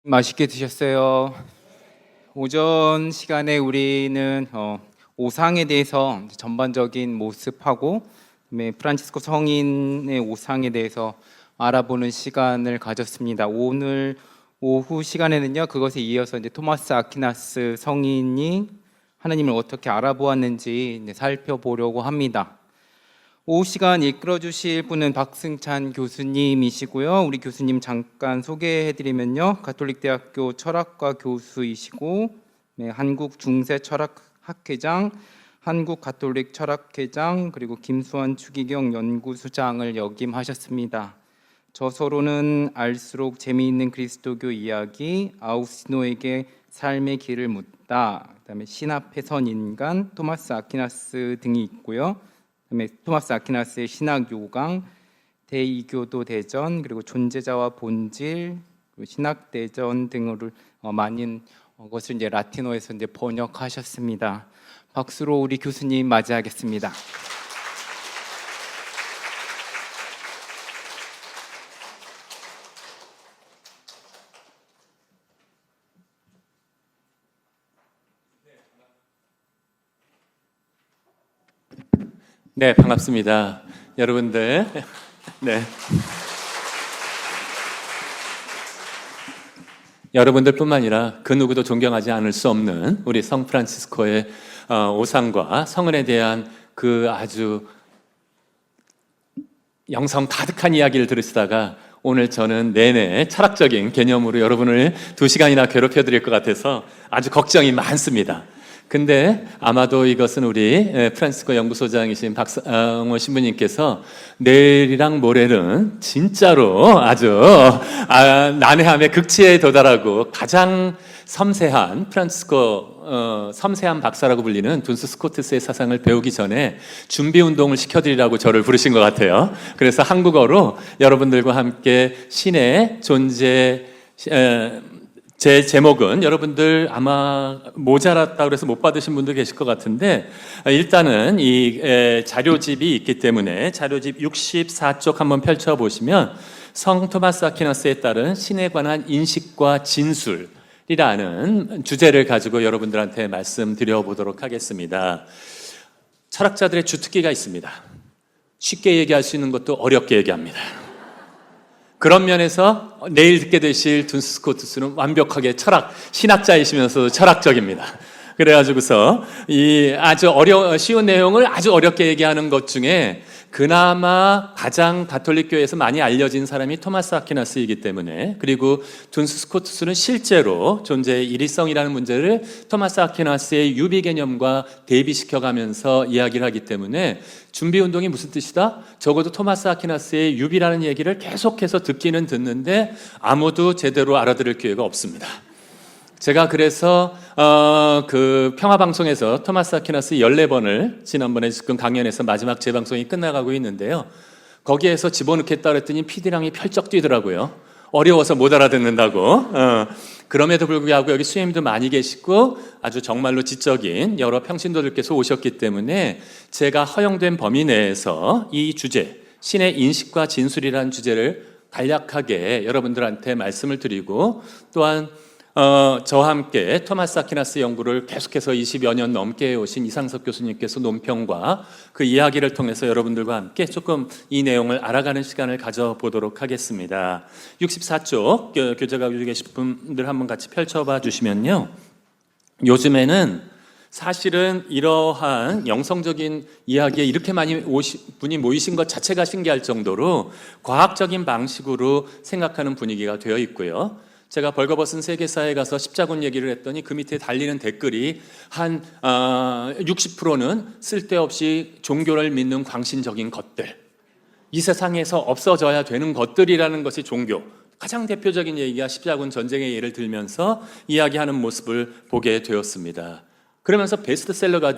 맛있게 드셨어요. 오전 시간에 우리는 오상에 대해서 전반적인 모습하고 그다음에 프란치스코 성인의 오상에 대해서 알아보는 시간을 가졌습니다. 오늘 오후 시간에는요, 그것에 이어서 이제 토마스 아퀴나스 성인이 하나님을 어떻게 알아보았는지 살펴보려고 합니다. 오후 시간 이끌어 주실 분은 박승찬 교수님이시고요. 우리 교수님 잠깐 소개해드리면요, 가톨릭대학교 철학과 교수이시고 한국중세철학학회장, 한국가톨릭철학회장, 그리고 김수환 추기경 연구소장을 역임하셨습니다. 저서로는 알수록 재미있는 그리스도교 이야기, 아우구스티노에게 삶의 길을 묻다, 그다음에 신앞에 선 인간, 토마스 아퀴나스 등이 있고요. 그다음에 토마스 아퀴나스의 신학 요강, 대이교도 대전, 그리고 존재자와 본질, 그리고 신학 대전 등을 많은 것을 이제 라틴어에서 이제 번역하셨습니다. 박수로 우리 교수님 맞이하겠습니다. 네, 반갑습니다. 여러분들, 네. 여러분들뿐만 아니라 그 누구도 존경하지 않을 수 없는 우리 성 프란치스코의 오상과 성은에 대한 그 아주 영성 가득한 이야기를 들으시다가 오늘 저는 내내 철학적인 개념으로 여러분을 2시간이나 괴롭혀 드릴 것 같아서 아주 걱정이 많습니다. 근데 아마도 이것은 우리 프란치스코 연구소장이신 박상호 신부님께서 내일이랑 모레는 진짜로 아주 난해함의 극치에 도달하고 가장 섬세한 프란치스코 섬세한 박사라고 불리는 둔스 스코트스의 사상을 배우기 전에 준비 운동을 시켜드리라고 저를 부르신 것 같아요. 그래서 한국어로 여러분들과 함께 신의 존재, 제 제목은 여러분들 아마 모자랐다 그래서 못 받으신 분들 계실 것 같은데, 일단은 이 자료집이 있기 때문에 자료집 64쪽 한번 펼쳐보시면 성 토마스 아퀴나스에 따른 신에 관한 인식과 진술이라는 주제를 가지고 여러분들한테 말씀드려보도록 하겠습니다. 철학자들의 주특기가 있습니다. 쉽게 얘기할 수 있는 것도 어렵게 얘기합니다. 그런 면에서 내일 듣게 되실 둔스 스코트스는 완벽하게 신학자이시면서 철학적입니다. 그래가지고서 이 아주 쉬운 내용을 아주 어렵게 얘기하는 것 중에 그나마 가장 가톨릭교회에서 많이 알려진 사람이 토마스 아퀴나스이기 때문에, 그리고 둔스 스코트스는 실제로 존재의 일위성이라는 문제를 토마스 아퀴나스의 유비 개념과 대비시켜가면서 이야기를 하기 때문에 준비 운동이 무슨 뜻이다? 적어도 토마스 아퀴나스의 유비라는 얘기를 계속해서 듣기는 듣는데 아무도 제대로 알아들을 기회가 없습니다. 제가 그래서 그 평화방송에서 토마스 아퀴나스 14번을 지난번에 지금 강연에서 마지막 재방송이 끝나가고 있는데요, 거기에서 집어넣겠다 그랬더니 PD랑이 펄쩍 뛰더라고요. 어려워서 못 알아듣는다고. 그럼에도 불구하고 여기 수행님도 많이 계시고 아주 정말로 지적인 여러 평신도들께서 오셨기 때문에 제가 허용된 범위 내에서 이 주제, 신의 인식과 진술이라는 주제를 간략하게 여러분들한테 말씀을 드리고, 또한 저와 함께 토마스 아퀴나스 연구를 계속해서 20여 년 넘게 해오신 이상석 교수님께서 논평과 그 이야기를 통해서 여러분들과 함께 조금 이 내용을 알아가는 시간을 가져보도록 하겠습니다. 64쪽 교재 가지고 계신 분들 한번 같이 펼쳐봐 주시면요, 요즘에는 사실은 이러한 영성적인 이야기에 이렇게 많이 분이 모이신 것 자체가 신기할 정도로 과학적인 방식으로 생각하는 분위기가 되어 있고요. 제가 벌거벗은 세계사에 가서 십자군 얘기를 했더니 그 밑에 달리는 댓글이 한 60%는 쓸데없이 종교를 믿는 광신적인 것들, 이 세상에서 없어져야 되는 것들이라는 것이 종교. 가장 대표적인 얘기가 십자군 전쟁의 예를 들면서 이야기하는 모습을 보게 되었습니다. 그러면서 베스트셀러가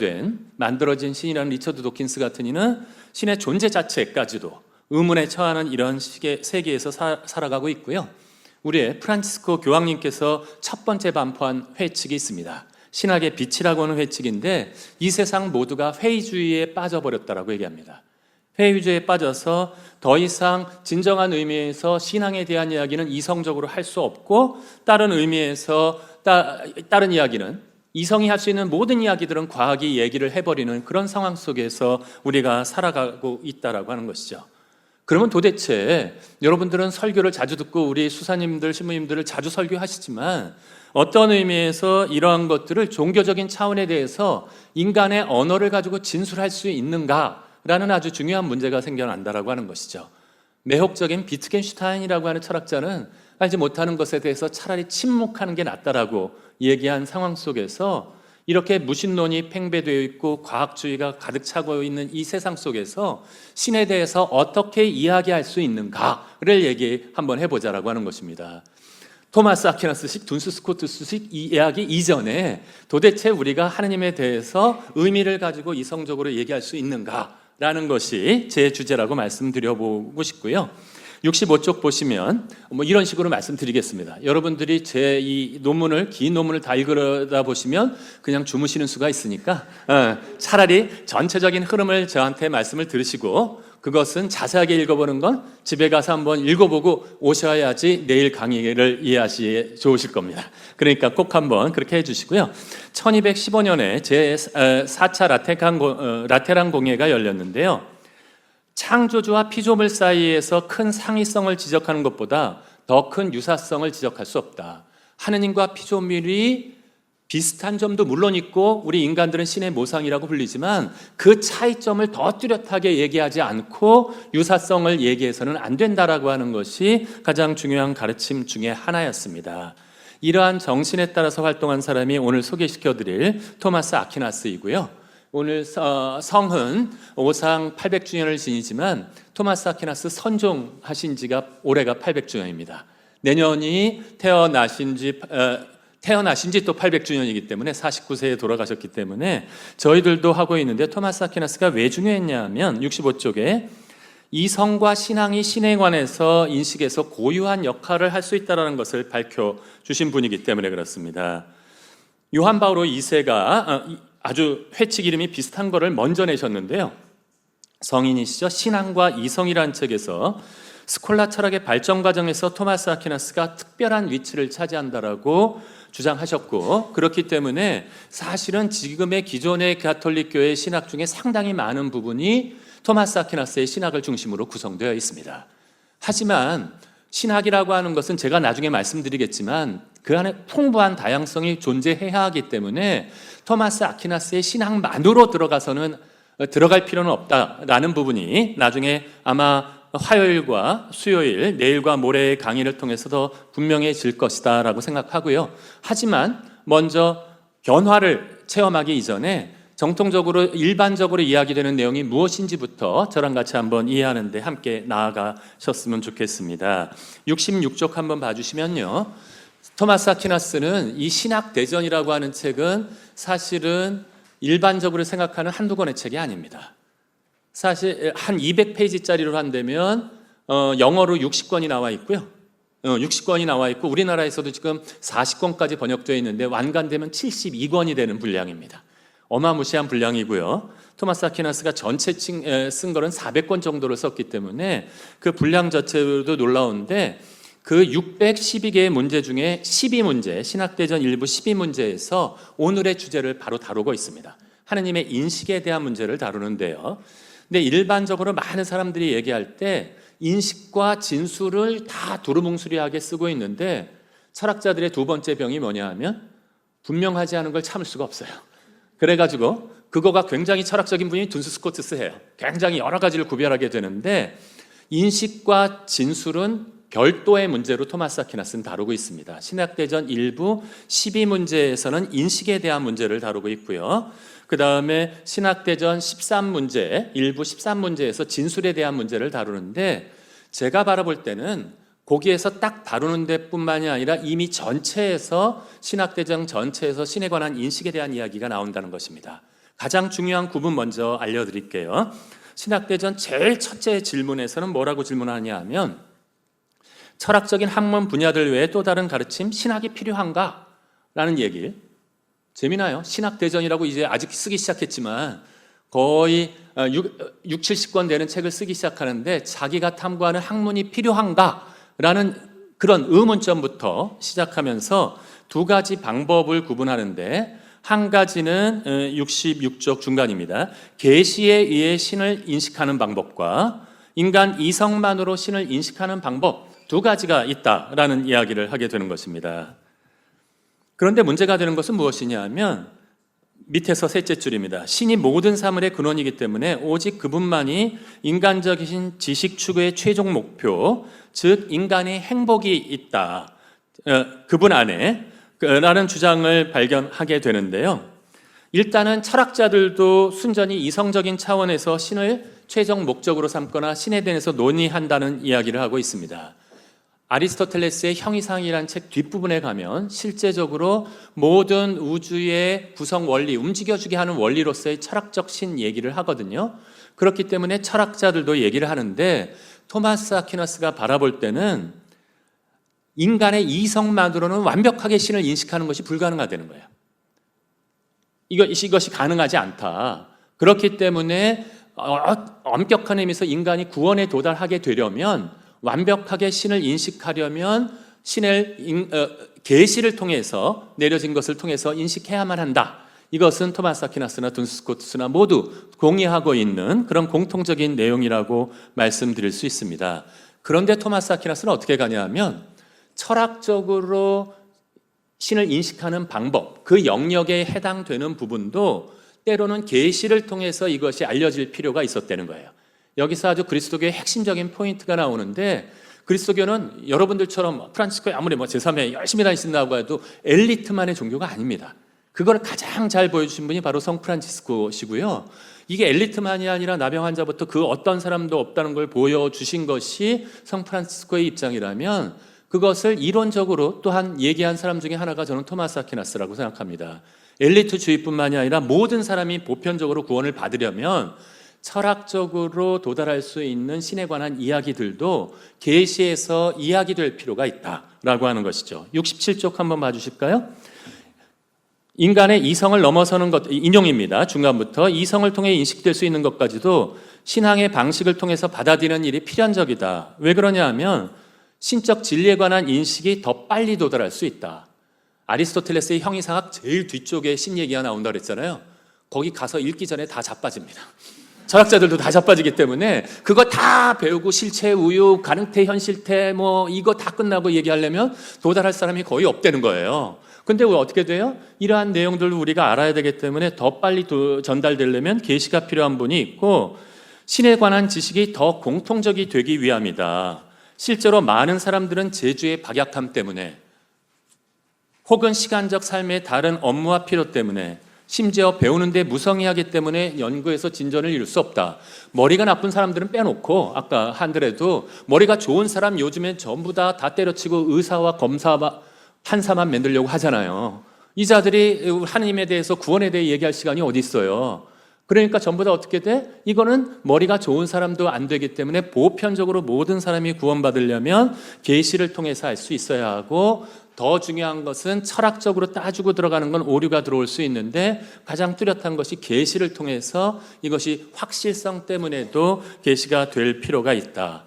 만들어진 신이라는 리처드 도킨스 같은 이는 신의 존재 자체까지도 의문에 처하는 이런 식의 세계에서 살아가고 있고요. 우리의 프란치스코 교황님께서 첫 번째 반포한 회칙이 있습니다. 신학의 빛이라고 하는 회칙인데, 이 세상 모두가 회의주의에 빠져버렸다라고 얘기합니다. 회의주의에 빠져서 더 이상 진정한 의미에서 신앙에 대한 이야기는 이성적으로 할 수 없고, 다른 의미에서 다른 이야기는, 이성이 할 수 있는 모든 이야기들은 과학이 얘기를 해버리는 그런 상황 속에서 우리가 살아가고 있다라고 하는 것이죠. 그러면 도대체 여러분들은 설교를 자주 듣고 우리 수사님들, 신부님들을 자주 설교하시지만 어떤 의미에서 이러한 것들을 종교적인 차원에 대해서 인간의 언어를 가지고 진술할 수 있는가라는 아주 중요한 문제가 생겨난다라고 하는 것이죠. 매혹적인 비트겐슈타인이라고 하는 철학자는 알지 못하는 것에 대해서 차라리 침묵하는 게 낫다라고 얘기한 상황 속에서 이렇게 무신론이 팽배되어 있고 과학주의가 가득 차고 있는 이 세상 속에서 신에 대해서 어떻게 이야기할 수 있는가를 얘기 한번 해보자라고 하는 것입니다. 토마스 아퀴나스식, 둔스 스코트스식 이야기 이전에 도대체 우리가 하느님에 대해서 의미를 가지고 이성적으로 얘기할 수 있는가라는 것이 제 주제라고 말씀드려보고 싶고요. 65쪽 보시면 이런 식으로 말씀드리겠습니다. 여러분들이 제 이 논문을, 긴 논문을 다 읽으다 보시면 그냥 주무시는 수가 있으니까 차라리 전체적인 흐름을 저한테 말씀을 들으시고 그것은 자세하게 읽어보는 건 집에 가서 한번 읽어보고 오셔야지 내일 강의를 이해하시기 좋으실 겁니다. 그러니까 꼭 한번 그렇게 해주시고요. 1215년에 제 4차 라테란 공회가 열렸는데요. 창조주와 피조물 사이에서 큰 상이성을 지적하는 것보다 더 큰 유사성을 지적할 수 없다. 하느님과 피조물이 비슷한 점도 물론 있고 우리 인간들은 신의 모상이라고 불리지만 그 차이점을 더 뚜렷하게 얘기하지 않고 유사성을 얘기해서는 안 된다라고 하는 것이 가장 중요한 가르침 중에 하나였습니다. 이러한 정신에 따라서 활동한 사람이 오늘 소개시켜드릴 토마스 아퀴나스이고요. 오늘 성은 오상 800주년을 지니지만 토마스 아퀴나스 선종하신 지가 올해가 800주년입니다. 내년이 태어나신 지 또 800주년이기 때문에 49세에 돌아가셨기 때문에 저희들도 하고 있는데 토마스 아퀴나스가 왜 중요했냐 하면 65쪽에 이성과 신앙이 신에 관해서 인식에서 고유한 역할을 할 수 있다는 것을 밝혀주신 분이기 때문에 그렇습니다. 요한 바오로 2세가 아주 회칙 이름이 비슷한 거를 먼저 내셨는데요. 성인이시죠. 신앙과 이성이라는 책에서 스콜라 철학의 발전 과정에서 토마스 아퀴나스가 특별한 위치를 차지한다라고 주장하셨고, 그렇기 때문에 사실은 지금의 기존의 가톨릭 교회의 신학 중에 상당히 많은 부분이 토마스 아퀴나스의 신학을 중심으로 구성되어 있습니다. 하지만 신학이라고 하는 것은 제가 나중에 말씀드리겠지만 그 안에 풍부한 다양성이 존재해야 하기 때문에 토마스 아퀴나스의 신학만으로 들어갈 필요는 없다라는 부분이 나중에 아마 화요일과 수요일, 내일과 모레의 강의를 통해서도 분명해질 것이다 라고 생각하고요. 하지만 먼저 변화를 체험하기 이전에 정통적으로 일반적으로 이야기되는 내용이 무엇인지부터 저랑 같이 한번 이해하는 데 함께 나아가셨으면 좋겠습니다. 66쪽 한번 봐주시면요. 토마스 아퀴나스는 이 신학대전이라고 하는 책은 사실은 일반적으로 생각하는 한두 권의 책이 아닙니다. 사실 한 200페이지짜리로 한다면 영어로 60권이 나와 있고요. 60권이 나와 있고 우리나라에서도 지금 40권까지 번역되어 있는데 완간되면 72권이 되는 분량입니다. 어마무시한 분량이고요. 토마스 아퀴나스가 전체 쓴 거는 400권 정도를 썼기 때문에 그 분량 자체로도 놀라운데 그 612개의 문제 중에 12문제, 신학대전 일부 12문제에서 오늘의 주제를 바로 다루고 있습니다. 하느님의 인식에 대한 문제를 다루는데요. 근데 일반적으로 많은 사람들이 얘기할 때 인식과 진술을 다 두루뭉술하게 쓰고 있는데 철학자들의 두 번째 병이 뭐냐 하면 분명하지 않은 걸 참을 수가 없어요. 그래가지고 그거가 굉장히 철학적인 분이 둔스 스코트스예요. 굉장히 여러 가지를 구별하게 되는데 인식과 진술은 별도의 문제로 토마스 아퀴나스는 다루고 있습니다. 신학대전 일부 12문제에서는 인식에 대한 문제를 다루고 있고요. 그 다음에 신학대전 13문제, 일부 13문제에서 진술에 대한 문제를 다루는데 제가 바라볼 때는 거기에서 딱 다루는 데뿐만이 아니라 이미 전체에서 신학대전 전체에서 신에 관한 인식에 대한 이야기가 나온다는 것입니다. 가장 중요한 구분 먼저 알려드릴게요. 신학대전 제일 첫째 질문에서는 뭐라고 질문하냐 하면 철학적인 학문 분야들 외에 또 다른 가르침, 신학이 필요한가? 라는 얘기를 재미나요? 신학대전이라고 이제 아직 쓰기 시작했지만 거의 70권 되는 책을 쓰기 시작하는데 자기가 탐구하는 학문이 필요한가라는 그런 의문점부터 시작하면서 두 가지 방법을 구분하는데, 한 가지는 66쪽 중간입니다. 계시에 의해 신을 인식하는 방법과 인간 이성만으로 신을 인식하는 방법, 두 가지가 있다라는 이야기를 하게 되는 것입니다. 그런데 문제가 되는 것은 무엇이냐 하면 밑에서 셋째 줄입니다. 신이 모든 사물의 근원이기 때문에 오직 그분만이 인간적인 지식 추구의 최종 목표, 즉 인간의 행복이 있다, 그분 안에 라는 주장을 발견하게 되는데요. 일단은 철학자들도 순전히 이성적인 차원에서 신을 최종 목적으로 삼거나 신에 대해서 논의한다는 이야기를 하고 있습니다. 아리스토텔레스의 형이상이라는 책 뒷부분에 가면 실제적으로 모든 우주의 구성 원리, 움직여주게 하는 원리로서의 철학적 신 얘기를 하거든요. 그렇기 때문에 철학자들도 얘기를 하는데, 토마스 아퀴나스가 바라볼 때는 인간의 이성만으로는 완벽하게 신을 인식하는 것이 불가능하다는 거예요. 이것이 가능하지 않다. 그렇기 때문에 엄격한 의미에서 인간이 구원에 도달하게 되려면, 완벽하게 신을 인식하려면 신을 계시를 통해서, 내려진 것을 통해서 인식해야만 한다. 이것은 토마스 아퀴나스나 둔스 스코트스나 모두 공유하고 있는 그런 공통적인 내용이라고 말씀드릴 수 있습니다. 그런데 토마스 아퀴나스는 어떻게 가냐 하면 철학적으로 신을 인식하는 방법, 그 영역에 해당되는 부분도 때로는 계시를 통해서 이것이 알려질 필요가 있었다는 거예요. 여기서 아주 그리스도교의 핵심적인 포인트가 나오는데, 그리스도교는 여러분들처럼 프란치스코에 아무리 제3회 열심히 다니신다고 해도 엘리트만의 종교가 아닙니다. 그걸 가장 잘 보여주신 분이 바로 성 프란치스코시고요. 이게 엘리트만이 아니라 나병 환자부터 그 어떤 사람도 없다는 걸 보여주신 것이 성 프란치스코의 입장이라면, 그것을 이론적으로 또한 얘기한 사람 중에 하나가 저는 토마스 아퀴나스라고 생각합니다. 엘리트주의뿐만이 아니라 모든 사람이 보편적으로 구원을 받으려면 철학적으로 도달할 수 있는 신에 관한 이야기들도 계시에서 이야기될 필요가 있다라고 하는 것이죠. 67쪽 한번 봐주실까요? 인간의 이성을 넘어서는 것, 인용입니다. 중간부터 이성을 통해 인식될 수 있는 것까지도 신앙의 방식을 통해서 받아들이는 일이 필연적이다. 왜 그러냐 하면 신적 진리에 관한 인식이 더 빨리 도달할 수 있다. 아리스토텔레스의 형이상학 제일 뒤쪽에 신 얘기가 나온다 그랬잖아요. 거기 가서 읽기 전에 다 자빠집니다. 철학자들도 다 자빠지기 때문에 그거 다 배우고 실체, 우유, 가능태, 현실태 이거 다 끝나고 얘기하려면 도달할 사람이 거의 없다는 거예요. 근데 어떻게 돼요? 이러한 내용들을 우리가 알아야 되기 때문에 더 빨리 전달되려면 계시가 필요한 분이 있고, 신에 관한 지식이 더 공통적이 되기 위함이다. 실제로 많은 사람들은 재주의 박약함 때문에 혹은 시간적 삶의 다른 업무와 필요 때문에, 심지어 배우는데 무성의하기 때문에 연구에서 진전을 이룰 수 없다. 머리가 나쁜 사람들은 빼놓고 아까 한들에도 머리가 좋은 사람 요즘엔 전부 다 때려치고 의사와 검사 판사만 만들려고 하잖아요. 이 자들이 하나님에 대해서 구원에 대해 얘기할 시간이 어디 있어요. 그러니까 전부 다 어떻게 돼? 이거는 머리가 좋은 사람도 안 되기 때문에 보편적으로 모든 사람이 구원받으려면 계시를 통해서 알 수 있어야 하고, 더 중요한 것은 철학적으로 따지고 들어가는 건 오류가 들어올 수 있는데 가장 뚜렷한 것이 계시를 통해서 이것이 확실성 때문에도 계시가 될 필요가 있다.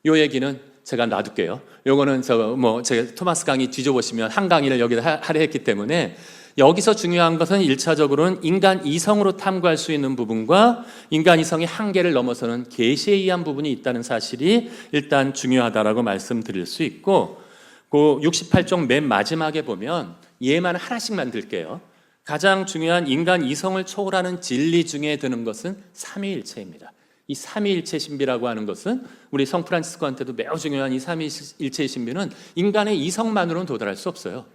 이 얘기는 제가 놔둘게요. 요거는 제가 토마스 강의 뒤져보시면 한 강의를 여기다 하려 했기 때문에, 여기서 중요한 것은 1차적으로는 인간 이성으로 탐구할 수 있는 부분과 인간 이성의 한계를 넘어서는 계시에 의한 부분이 있다는 사실이 일단 중요하다라고 말씀드릴 수 있고, 그 68쪽 맨 마지막에 보면 예만 하나씩만 들게요. 가장 중요한 인간 이성을 초월하는 진리 중에 드는 것은 삼위일체입니다. 이 삼위일체 신비라고 하는 것은 우리 성 프란치스코한테도 매우 중요한 이 삼위일체의 신비는 인간의 이성만으로는 도달할 수 없어요.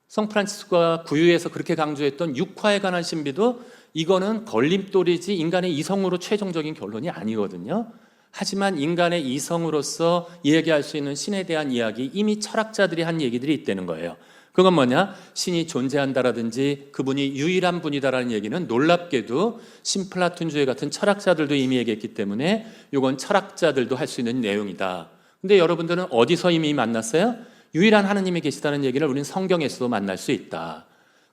성 프란치스코가 구유에서 그렇게 강조했던 육화에 관한 신비도 이거는 걸림돌이지 인간의 이성으로 최종적인 결론이 아니거든요. 하지만 인간의 이성으로서 이야기할 수 있는 신에 대한 이야기, 이미 철학자들이 한 얘기들이 있다는 거예요. 그건 뭐냐? 신이 존재한다라든지 그분이 유일한 분이다라는 얘기는 놀랍게도 신플라톤주의 같은 철학자들도 이미 얘기했기 때문에 이건 철학자들도 할 수 있는 내용이다. 근데 여러분들은 어디서 이미 만났어요? 유일한 하나님이 계시다는 얘기를 우리는 성경에서도 만날 수 있다.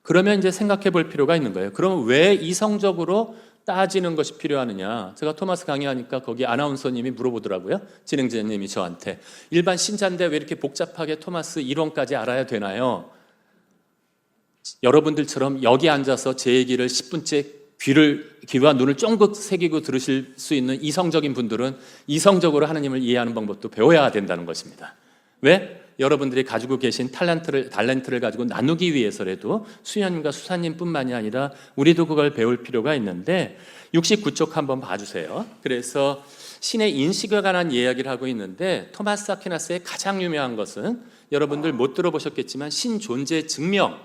그러면 이제 생각해 볼 필요가 있는 거예요. 그럼 왜 이성적으로 따지는 것이 필요하느냐? 제가 토마스 강의하니까 거기 아나운서님이 물어보더라고요. 진행자님이 저한테. 일반 신자인데 왜 이렇게 복잡하게 토마스 이론까지 알아야 되나요? 여러분들처럼 여기 앉아서 제 얘기를 10분째 귀와 눈을 쫑긋 새기고 들으실 수 있는 이성적인 분들은 이성적으로 하나님을 이해하는 방법도 배워야 된다는 것입니다. 왜? 여러분들이 가지고 계신 달란트를 가지고 나누기 위해서라도 수녀님과 수사님뿐만이 아니라 우리도 그걸 배울 필요가 있는데 69쪽 한번 봐주세요. 그래서 신의 인식에 관한 이야기를 하고 있는데 토마스 아퀴나스의 가장 유명한 것은 여러분들 못 들어보셨겠지만 신 존재 증명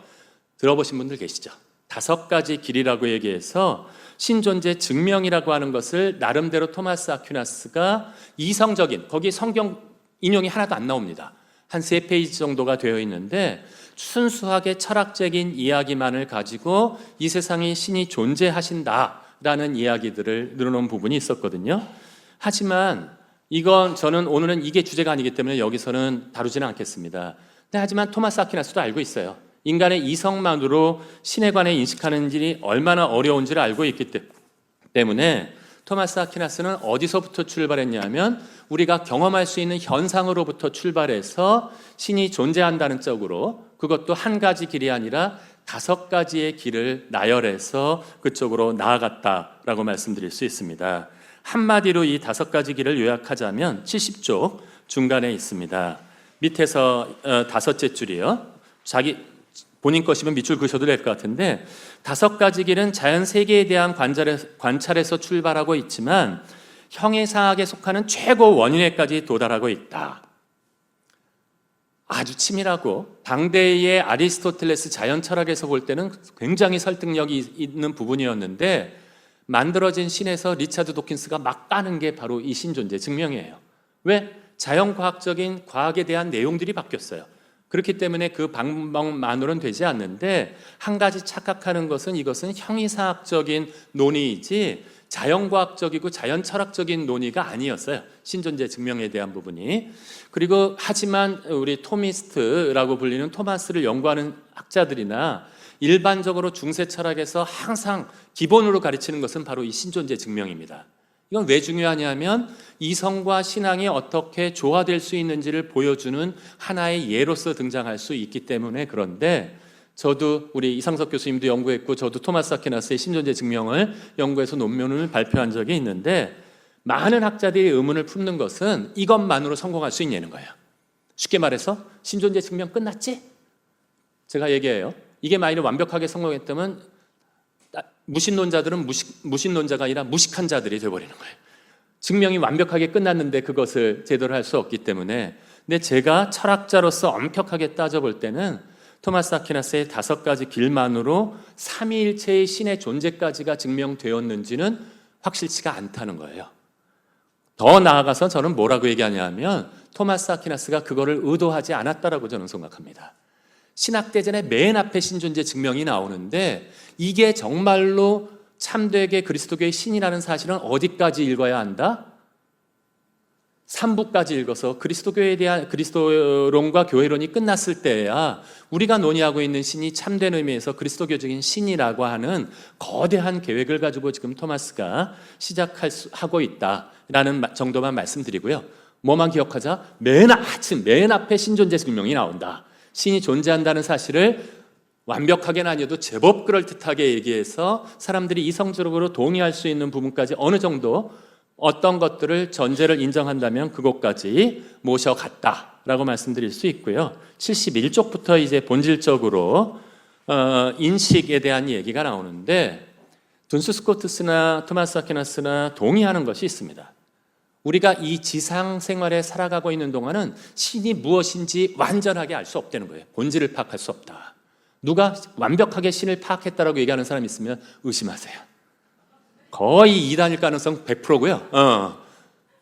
들어보신 분들 계시죠? 5가지 길이라고 얘기해서 신존재 증명이라고 하는 것을 나름대로 토마스 아퀴나스가 이성적인, 거기 성경 인용이 하나도 안 나옵니다. 한 3페이지 정도가 되어 있는데 순수하게 철학적인 이야기만을 가지고 이 세상에 신이 존재하신다라는 이야기들을 늘어놓은 부분이 있었거든요. 하지만 저는 오늘은 이게 주제가 아니기 때문에 여기서는 다루지는 않겠습니다. 하지만 토마스 아퀴나스도 알고 있어요. 인간의 이성만으로 신에 관해 인식하는 일이 얼마나 어려운지를 알고 있기 때문에 토마스 아퀴나스는 어디서부터 출발했냐면 우리가 경험할 수 있는 현상으로부터 출발해서 신이 존재한다는 쪽으로, 그것도 한 가지 길이 아니라 5가지의 길을 나열해서 그쪽으로 나아갔다라고 말씀드릴 수 있습니다. 한마디로 이 5가지 길을 요약하자면 70쪽 중간에 있습니다. 밑에서 5째 줄이요. 본인 것이면 밑줄 그으셔도 될 것 같은데 5가지 길은 자연 세계에 대한 관찰에서 출발하고 있지만 형해상학에 속하는 최고 원인에까지 도달하고 있다. 아주 치밀하고 당대의 아리스토텔레스 자연 철학에서 볼 때는 굉장히 설득력이 있는 부분이었는데 만들어진 신에서 리차드 도킨스가 막 까는 게 바로 이 신존재 증명이에요. 왜? 자연과학적인 과학에 대한 내용들이 바뀌었어요. 그렇기 때문에 그 방법만으로는 되지 않는데 한 가지 착각하는 것은 이것은 형이상학적인 논의이지 자연과학적이고 자연철학적인 논의가 아니었어요. 신존재 증명에 대한 부분이. 그리고 하지만 우리 토미스트라고 불리는 토마스를 연구하는 학자들이나 일반적으로 중세철학에서 항상 기본으로 가르치는 것은 바로 이 신존재 증명입니다. 이건 왜 중요하냐면 이성과 신앙이 어떻게 조화될 수 있는지를 보여주는 하나의 예로서 등장할 수 있기 때문에. 그런데 저도 우리 이상석 교수님도 연구했고 저도 토마스 아퀴나스의 신존재 증명을 연구해서 논문을 발표한 적이 있는데 많은 학자들이 의문을 품는 것은 이것만으로 성공할 수 있냐는 거예요. 쉽게 말해서 신존재 증명 끝났지? 제가 얘기해요. 이게 만일 완벽하게 성공했다면 무신론자들은 무신론자가 아니라 무식한 자들이 되어버리는 거예요. 증명이 완벽하게 끝났는데 그것을 제대로 할 수 없기 때문에. 근데 제가 철학자로서 엄격하게 따져볼 때는 토마스 아퀴나스의 5가지 길만으로 삼위일체의 신의 존재까지가 증명되었는지는 확실치가 않다는 거예요. 더 나아가서 저는 뭐라고 얘기하냐면 토마스 아퀴나스가 그거를 의도하지 않았다라고 저는 생각합니다. 신학대전의 맨 앞에 신존재 증명이 나오는데 이게 정말로 참되게 그리스도교의 신이라는 사실은 어디까지 읽어야 한다? 3부까지 읽어서 그리스도교에 대한 그리스도론과 교회론이 끝났을 때야 우리가 논의하고 있는 신이 참된 의미에서 그리스도교적인 신이라고 하는 거대한 계획을 가지고 지금 토마스가 시작하고 있다라는 정도만 말씀드리고요. 뭐만 기억하자? 맨 앞에 신존재 증명이 나온다. 신이 존재한다는 사실을 완벽하게는 아니어도 제법 그럴듯하게 얘기해서 사람들이 이성적으로 동의할 수 있는 부분까지 어느 정도 어떤 것들을 전제를 인정한다면 그것까지 모셔갔다라고 말씀드릴 수 있고요. 71쪽부터 이제 본질적으로 인식에 대한 얘기가 나오는데 둔스 스코트스나 토마스 아퀴나스나 동의하는 것이 있습니다. 우리가 이 지상 생활에 살아가고 있는 동안은 신이 무엇인지 완전하게 알 수 없다는 거예요. 본질을 파악할 수 없다. 누가 완벽하게 신을 파악했다라고 얘기하는 사람이 있으면 의심하세요. 거의 이단일 가능성 100%고요.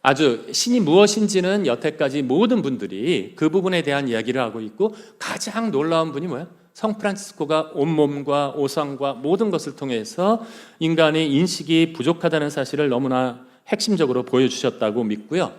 아주 신이 무엇인지는 여태까지 모든 분들이 그 부분에 대한 이야기를 하고 있고 가장 놀라운 분이 뭐예요? 성 프란치스코가 온몸과 오상과 모든 것을 통해서 인간의 인식이 부족하다는 사실을 너무나 핵심적으로 보여주셨다고 믿고요.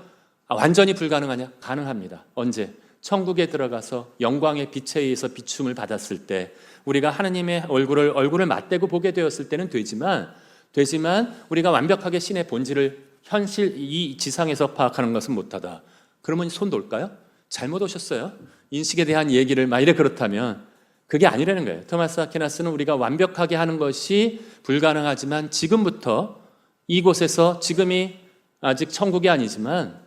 완전히 불가능하냐? 가능합니다. 언제? 천국에 들어가서 영광의 빛에 의해서 비춤을 받았을 때 우리가 하나님의 얼굴을 맞대고 보게 되었을 때는 되지만 되지만 우리가 완벽하게 신의 본질을 현실 이 지상에서 파악하는 것은 못하다. 그러면 손 놓을까요? 잘못 오셨어요. 인식에 대한 얘기를 막 이래 그렇다면 그게 아니라는 거예요. 토마스 아퀴나스는 우리가 완벽하게 하는 것이 불가능하지만 지금부터 이곳에서 지금이 아직 천국이 아니지만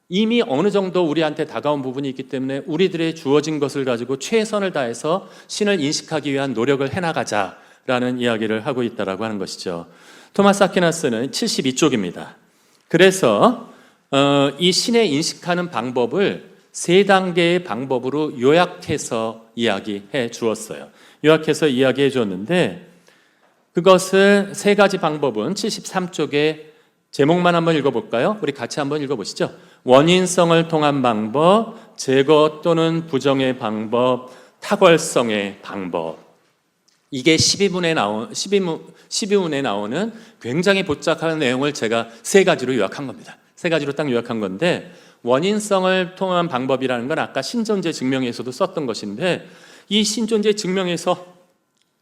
이미 어느 정도 우리한테 다가온 부분이 있기 때문에 우리들의 주어진 것을 가지고 최선을 다해서 신을 인식하기 위한 노력을 해나가자라는 이야기를 하고 있다라고 하는 것이죠. 토마스 아퀴나스는 72쪽입니다. 그래서 이 신의 인식하는 방법을 세 단계의 방법으로 요약해서 이야기해 주었어요. 요약해서 이야기해 주었는데 그것을 세 가지 방법은 73쪽에 제목만 한번 읽어볼까요? 우리 같이 한번 읽어보시죠. 원인성을 통한 방법, 제거 또는 부정의 방법, 탁월성의 방법. 이게 12문에 나오는 굉장히 복잡한 내용을 제가 세 가지로 요약한 겁니다. 세 가지로 딱 요약한 건데 원인성을 통한 방법이라는 건 아까 신존재 증명에서도 썼던 것인데 이 신존재 증명에서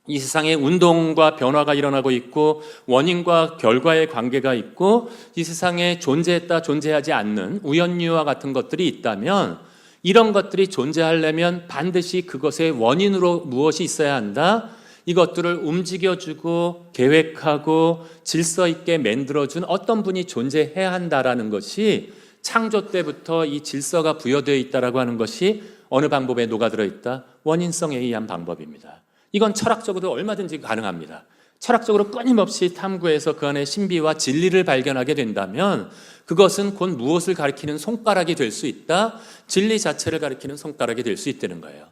이 세상에 운동과 변화가 일어나고 있고 원인과 결과의 관계가 있고 이 세상에 존재했다 존재하지 않는 우연유와 같은 것들이 있다면 이런 것들이 존재하려면 반드시 그것의 원인으로 무엇이 있어야 한다. 이것들을 움직여주고 계획하고 질서 있게 만들어준 어떤 분이 존재해야 한다라는 것이 창조 때부터 이 질서가 부여되어 있다라고 하는 것이 어느 방법에 녹아들어 있다? 원인성에 의한 방법입니다. 이건 철학적으로도 얼마든지 가능합니다. 철학적으로 끊임없이 탐구해서 그 안에 신비와 진리를 발견하게 된다면 그것은 곧 무엇을 가리키는 손가락이 될 수 있다? 진리 자체를 가리키는 손가락이 될 수 있다는 거예요.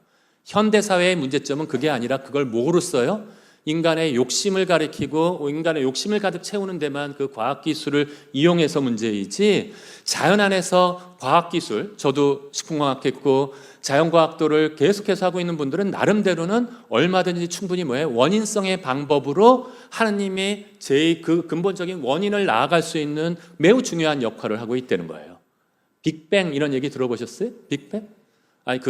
현대사회의 문제점은 그게 아니라 그걸 뭐로 써요? 인간의 욕심을 가리키고 인간의 욕심을 가득 채우는 데만 그 과학기술을 이용해서 문제이지 자연 안에서 과학기술, 저도 식품과학했고 자연과학도를 계속해서 하고 있는 분들은 나름대로는 얼마든지 충분히 원인성의 방법으로 하나님의 그 근본적인 원인을 나아갈 수 있는 매우 중요한 역할을 하고 있다는 거예요. 빅뱅 이런 얘기 들어보셨어요? 빅뱅? 아니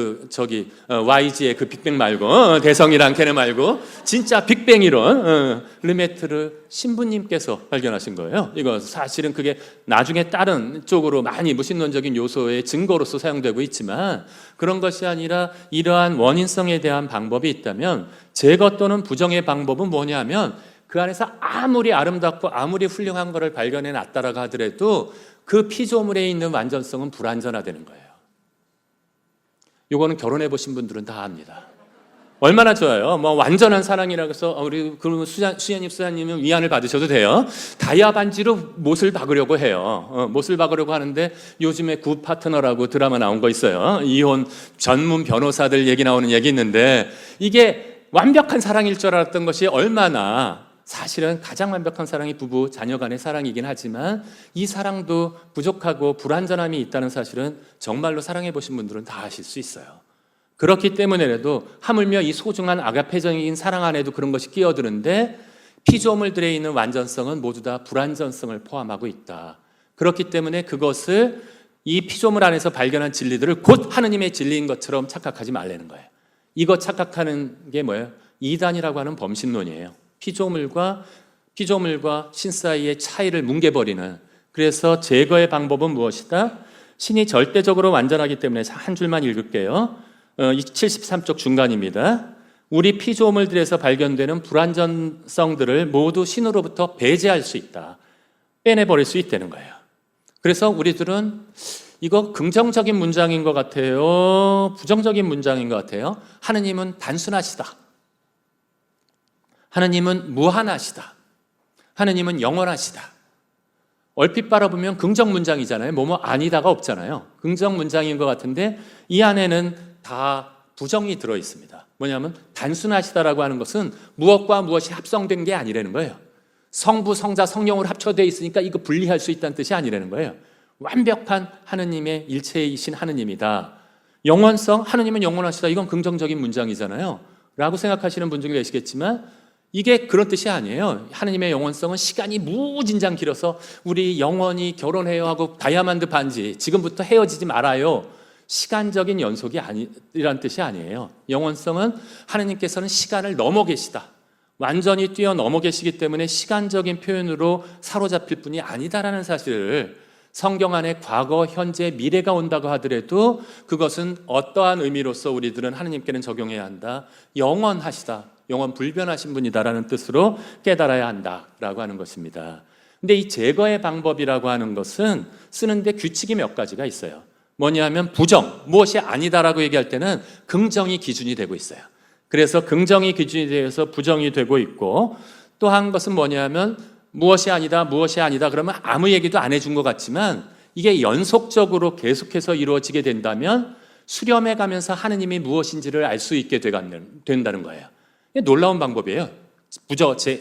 YG의 그 빅뱅 말고 대성이랑 걔네 말고 진짜 빅뱅 이론 르메트르 신부님께서 발견하신 거예요. 이거 사실은 그게 나중에 다른 쪽으로 많이 무신론적인 요소의 증거로서 사용되고 있지만 그런 것이 아니라 이러한 원인성에 대한 방법이 있다면 제거 또는 부정의 방법은 뭐냐면 그 안에서 아무리 아름답고 아무리 훌륭한 것을 발견해 놨다라고 하더라도 그 피조물에 있는 완전성은 불완전화되는 거예요. 요거는 결혼해 보신 분들은 다 압니다. 얼마나 좋아요. 완전한 사랑이라고 해서 우리 그러면 수연님은 위안을 받으셔도 돼요. 다이아 반지로 못을 박으려고 해요. 못을 박으려고 하는데 요즘에 굿 파트너라고 드라마 나온 거 있어요. 이혼 전문 변호사들 얘기 나오는 얘기 있는데 이게 완벽한 사랑일 줄 알았던 것이 얼마나 사실은 가장 완벽한 사랑이 부부, 자녀 간의 사랑이긴 하지만 이 사랑도 부족하고 불완전함이 있다는 사실은 정말로 사랑해 보신 분들은 다 아실 수 있어요. 그렇기 때문에라도 하물며 이 소중한 아가페적인 사랑 안에도 그런 것이 끼어드는데 피조물들에 있는 완전성은 모두 다 불완전성을 포함하고 있다. 그렇기 때문에 그것을 이 피조물 안에서 발견한 진리들을 곧 하느님의 진리인 것처럼 착각하지 말라는 거예요. 이거 착각하는 게 뭐예요? 이단이라고 하는 범신론이에요. 피조물과 신 사이의 차이를 뭉개버리는. 그래서 제거의 방법은 무엇이다? 신이 절대적으로 완전하기 때문에 한 줄만 읽을게요. 73쪽 중간입니다. 우리 피조물들에서 발견되는 불완전성들을 모두 신으로부터 배제할 수 있다. 빼내버릴 수 있다는 거예요. 그래서 우리들은 이거 긍정적인 문장인 것 같아요? 부정적인 문장인 것 같아요? 하느님은 단순하시다. 하느님은 무한하시다. 하느님은 영원하시다. 얼핏 바라보면 긍정 문장이잖아요. 아니다가 없잖아요. 긍정 문장인 것 같은데 이 안에는 다 부정이 들어 있습니다. 뭐냐면 단순하시다라고 하는 것은 무엇과 무엇이 합성된 게 아니라는 거예요. 성부, 성자, 성령으로 합쳐져 있으니까 이거 분리할 수 있다는 뜻이 아니라는 거예요. 완벽한 하느님의 일체이신 하느님이다. 영원성, 하느님은 영원하시다. 이건 긍정적인 문장이잖아요. 라고 생각하시는 분들이 계시겠지만 이게 그런 뜻이 아니에요. 하느님의 영원성은 시간이 무진장 길어서 우리 영원히 결혼해요 하고 다이아몬드 반지 지금부터 헤어지지 말아요. 시간적인 연속이 아니란 뜻이 아니에요. 영원성은 하느님께서는 시간을 넘어 계시다. 완전히 뛰어넘어 계시기 때문에 시간적인 표현으로 사로잡힐 뿐이 아니다라는 사실을 성경 안에 과거, 현재, 미래가 온다고 하더라도 그것은 어떠한 의미로서 우리들은 하느님께는 적용해야 한다. 영원하시다, 영원 불변하신 분이다라는 뜻으로 깨달아야 한다라고 하는 것입니다. 근데 이 제거의 방법이라고 하는 것은 쓰는데 규칙이 몇 가지가 있어요. 뭐냐면 부정, 무엇이 아니다라고 얘기할 때는 긍정이 기준이 되고 있어요. 그래서 긍정이 기준이 되어서 부정이 되고 있고, 또 한 것은 뭐냐면 무엇이 아니다, 무엇이 아니다 그러면 아무 얘기도 안 해준 것 같지만 이게 연속적으로 계속해서 이루어지게 된다면 수렴해 가면서 하느님이 무엇인지를 알 수 있게 된다는 거예요. 이게 놀라운 방법이에요.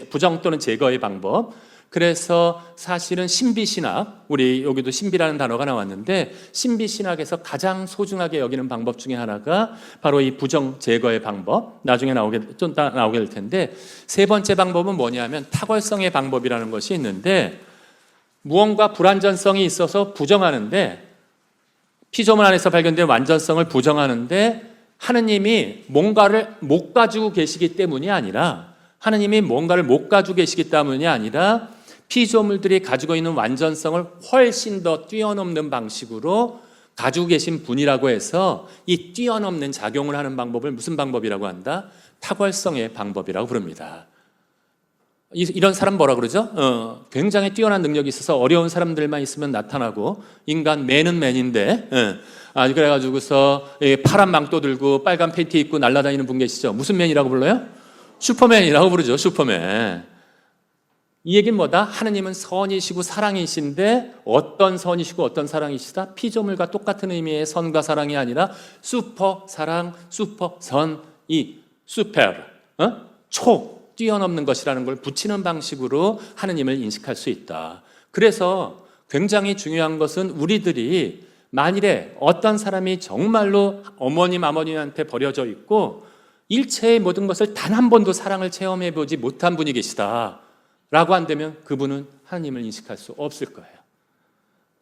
부정 또는 제거의 방법. 그래서 사실은 신비신학, 우리 여기도 신비라는 단어가 나왔는데 신비신학에서 가장 소중하게 여기는 방법 중에 하나가 바로 이 부정 제거의 방법, 나중에 나오게 될 텐데, 세 번째 방법은 뭐냐면 탁월성의 방법이라는 것이 있는데, 무언가 불완전성이 있어서 부정하는데, 피조물 안에서 발견된 완전성을 부정하는데 하느님이 뭔가를 못 가지고 계시기 때문이 아니라, 하느님이 뭔가를 못 가지고 계시기 때문이 아니라 피조물들이 가지고 있는 완전성을 훨씬 더 뛰어넘는 방식으로 가지고 계신 분이라고 해서 이 뛰어넘는 작용을 하는 방법을 무슨 방법이라고 한다? 탁월성의 방법이라고 부릅니다. 이런 사람 뭐라 그러죠? 굉장히 뛰어난 능력이 있어서 어려운 사람들만 있으면 나타나고, 인간 맨은 맨인데, 그래가지고서 파란 망토 들고 빨간 팬티 입고 날아다니는 분 계시죠? 무슨 맨이라고 불러요? 슈퍼맨이라고 부르죠. 슈퍼맨. 이 얘기는 뭐다? 하느님은 선이시고 사랑이신데 어떤 선이시고 어떤 사랑이시다? 피조물과 똑같은 의미의 선과 사랑이 아니라 슈퍼 사랑, 슈퍼 선이 슈퍼, 뛰어넘는 것이라는 걸 붙이는 방식으로 하느님을 인식할 수 있다. 그래서 굉장히 중요한 것은 우리들이 만일에 어떤 사람이 정말로 어머님, 아버님한테 버려져 있고 일체의 모든 것을 단 한 번도 사랑을 체험해 보지 못한 분이 계시다 라고 한다면 그분은 하나님을 인식할 수 없을 거예요.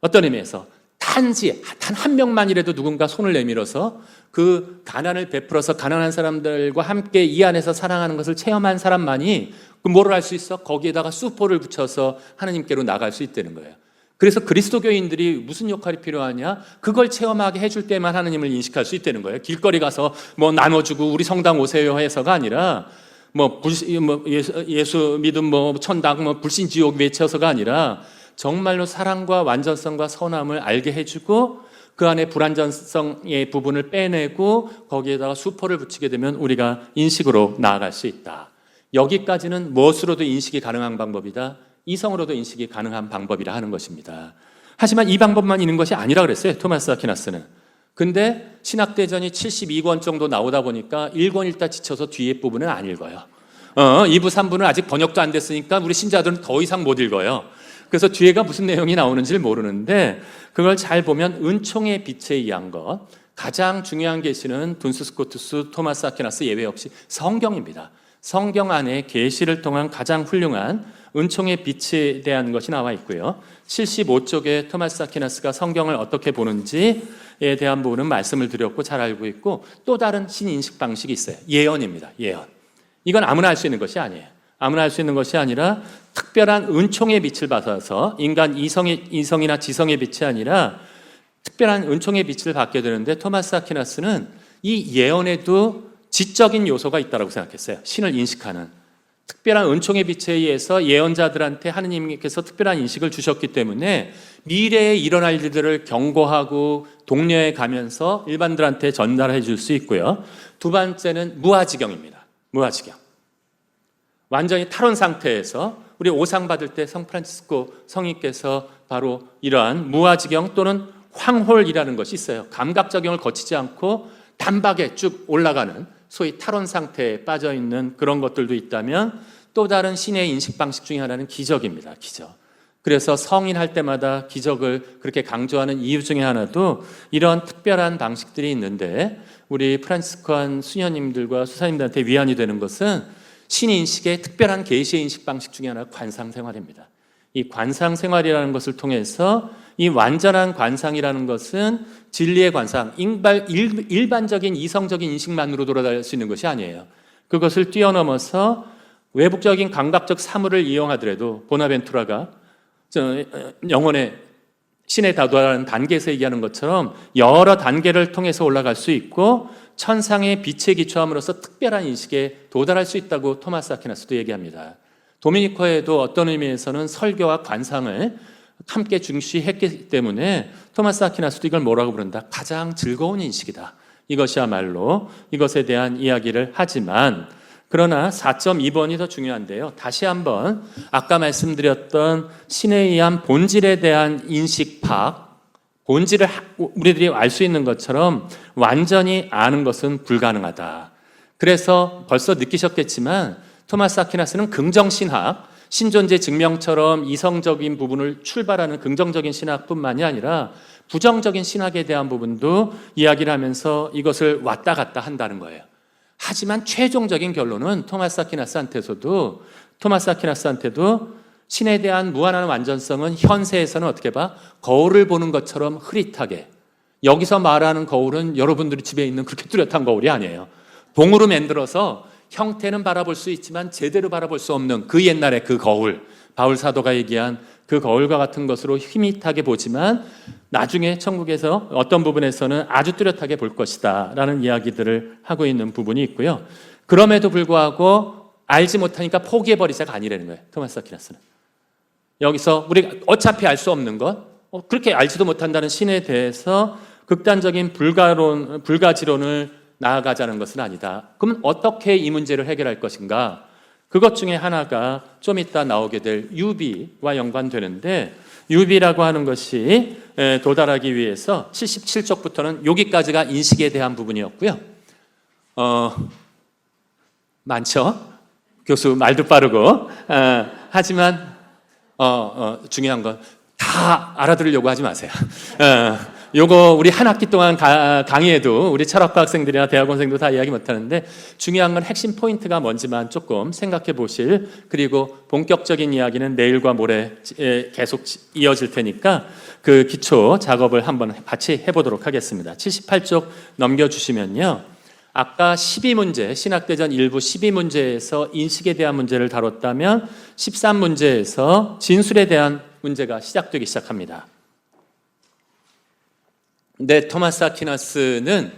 어떤 의미에서 단지 단 한 명만이라도 누군가 손을 내밀어서 그 가난을 베풀어서 가난한 사람들과 함께 이 안에서 사랑하는 것을 체험한 사람만이 뭐를 할 수 있어? 거기에다가 슈퍼를 붙여서 하나님께로 나갈 수 있다는 거예요. 그래서 그리스도교인들이 무슨 역할이 필요하냐? 그걸 체험하게 해줄 때만 하나님을 인식할 수 있다는 거예요. 길거리 가서 뭐 나눠주고 우리 성당 오세요 해서가 아니라 예수 믿음 천당 불신 지옥 외쳐서가 아니라 정말로 사랑과 완전성과 선함을 알게 해주고 그 안에 불완전성의 부분을 빼내고 거기에다가 슈퍼를 붙이게 되면 우리가 인식으로 나아갈 수 있다. 여기까지는 무엇으로도 인식이 가능한 방법이다. 이성으로도 인식이 가능한 방법이라 하는 것입니다. 하지만 이 방법만 있는 것이 아니라 그랬어요. 토마스 아퀴나스는. 근데 신학대전이 72권 정도 나오다 보니까 1권 읽다 지쳐서 뒤에 부분은 안 읽어요. 2부, 3부는 아직 번역도 안 됐으니까 우리 신자들은 더 이상 못 읽어요. 그래서 뒤에가 무슨 내용이 나오는지를 모르는데 그걸 잘 보면 은총의 빛에 의한 것, 가장 중요한 계시는 둔스 스코투스, 토마스 아퀴나스 예외 없이 성경입니다. 성경 안에 계시를 통한 가장 훌륭한 은총의 빛에 대한 것이 나와 있고요. 75쪽에 토마스 아퀴나스가 성경을 어떻게 보는지에 대한 부분은 말씀을 드렸고 잘 알고 있고, 또 다른 신인식 방식이 있어요. 예언입니다. 예언. 이건 아무나 할 수 있는 것이 아니에요. 아무나 할 수 있는 것이 아니라 특별한 은총의 빛을 받아서 인간 이성이나 지성의 빛이 아니라 특별한 은총의 빛을 받게 되는데, 토마스 아퀴나스는 이 예언에도 지적인 요소가 있다고 생각했어요. 신을 인식하는 특별한 은총의 빛에 의해서 예언자들한테 하느님께서 특별한 인식을 주셨기 때문에 미래에 일어날 일들을 경고하고 독려해 가면서 일반들한테 전달해 줄 수 있고요. 두 번째는 무아지경입니다. 무아지경. 완전히 탈원 상태에서 우리 오상 받을 때 성프란치스코 성인께서 바로 이러한 무아지경 또는 황홀이라는 것이 있어요. 감각적용을 거치지 않고 단박에 쭉 올라가는 소위 탈원 상태에 빠져 있는 그런 것들도 있다면, 또 다른 신의 인식 방식 중에 하나는 기적입니다. 기적. 그래서 성인 할 때마다 기적을 그렇게 강조하는 이유 중에 하나도 이런 특별한 방식들이 있는데, 우리 프란치스코한 수녀님들과 수사님들한테 위안이 되는 것은 신인식의 특별한 계시의 인식 방식 중에 하나가 관상생활입니다. 이 관상생활이라는 것을 통해서 이 완전한 관상이라는 것은 진리의 관상, 일반적인 이성적인 인식만으로 돌아갈 수 있는 것이 아니에요. 그것을 뛰어넘어서 외부적인 감각적 사물을 이용하더라도 보나벤투라가 영혼의 신에 다도하는 단계에서 얘기하는 것처럼 여러 단계를 통해서 올라갈 수 있고 천상의 빛에 기초함으로써 특별한 인식에 도달할 수 있다고 토마스 아퀴나스도 얘기합니다. 도미니코에도 어떤 의미에서는 설교와 관상을 함께 중시했기 때문에 토마스 아퀴나스도 이걸 뭐라고 부른다? 가장 즐거운 인식이다. 이것이야말로 이것에 대한 이야기를 하지만 그러나 4.2번이 더 중요한데요. 다시 한번 아까 말씀드렸던 신에 의한 본질에 대한 인식 파악, 본질을 우리들이 알 수 있는 것처럼 완전히 아는 것은 불가능하다. 그래서 벌써 느끼셨겠지만 토마스 아퀴나스는 긍정신학, 신존재 증명처럼 이성적인 부분을 출발하는 긍정적인 신학뿐만이 아니라 부정적인 신학에 대한 부분도 이야기를 하면서 이것을 왔다 갔다 한다는 거예요. 하지만 최종적인 결론은 토마스 아퀴나스한테도 신에 대한 무한한 완전성은 현세에서는 어떻게 봐? 거울을 보는 것처럼 흐릿하게. 여기서 말하는 거울은 여러분들이 집에 있는 그렇게 뚜렷한 거울이 아니에요. 동으로 만들어서 형태는 바라볼 수 있지만 제대로 바라볼 수 없는 그 옛날의 그 거울, 바울 사도가 얘기한 그 거울과 같은 것으로 희밋하게 보지만 나중에 천국에서 어떤 부분에서는 아주 뚜렷하게 볼 것이다 라는 이야기들을 하고 있는 부분이 있고요. 그럼에도 불구하고 알지 못하니까 포기해버리자가 아니라는 거예요. 토마스 아퀴나스는. 여기서 우리가 어차피 알 수 없는 것, 그렇게 알지도 못한다는 신에 대해서 극단적인 불가지론을 나아가자는 것은 아니다. 그러면 어떻게 이 문제를 해결할 것인가? 그것 중에 하나가 좀 이따 나오게 될 유비와 연관되는데 유비라고 하는 것이 도달하기 위해서 77쪽부터는 여기까지가 인식에 대한 부분이었고요. 많죠? 교수 말도 빠르고 하지만 중요한 건 다 알아들으려고 하지 마세요. 요거 우리 한 학기 동안 강의해도 우리 철학과 학생들이나 대학원생도 다 이야기 못하는데 중요한 건 핵심 포인트가 뭔지만 조금 생각해 보실, 그리고 본격적인 이야기는 내일과 모레 계속 이어질 테니까 그 기초 작업을 한번 같이 해보도록 하겠습니다. 78쪽 넘겨주시면요. 아까 12문제, 신학대전 일부 12문제에서 인식에 대한 문제를 다뤘다면 13문제에서 진술에 대한 문제가 시작되기 시작합니다. 근데 토마스 아퀴나스는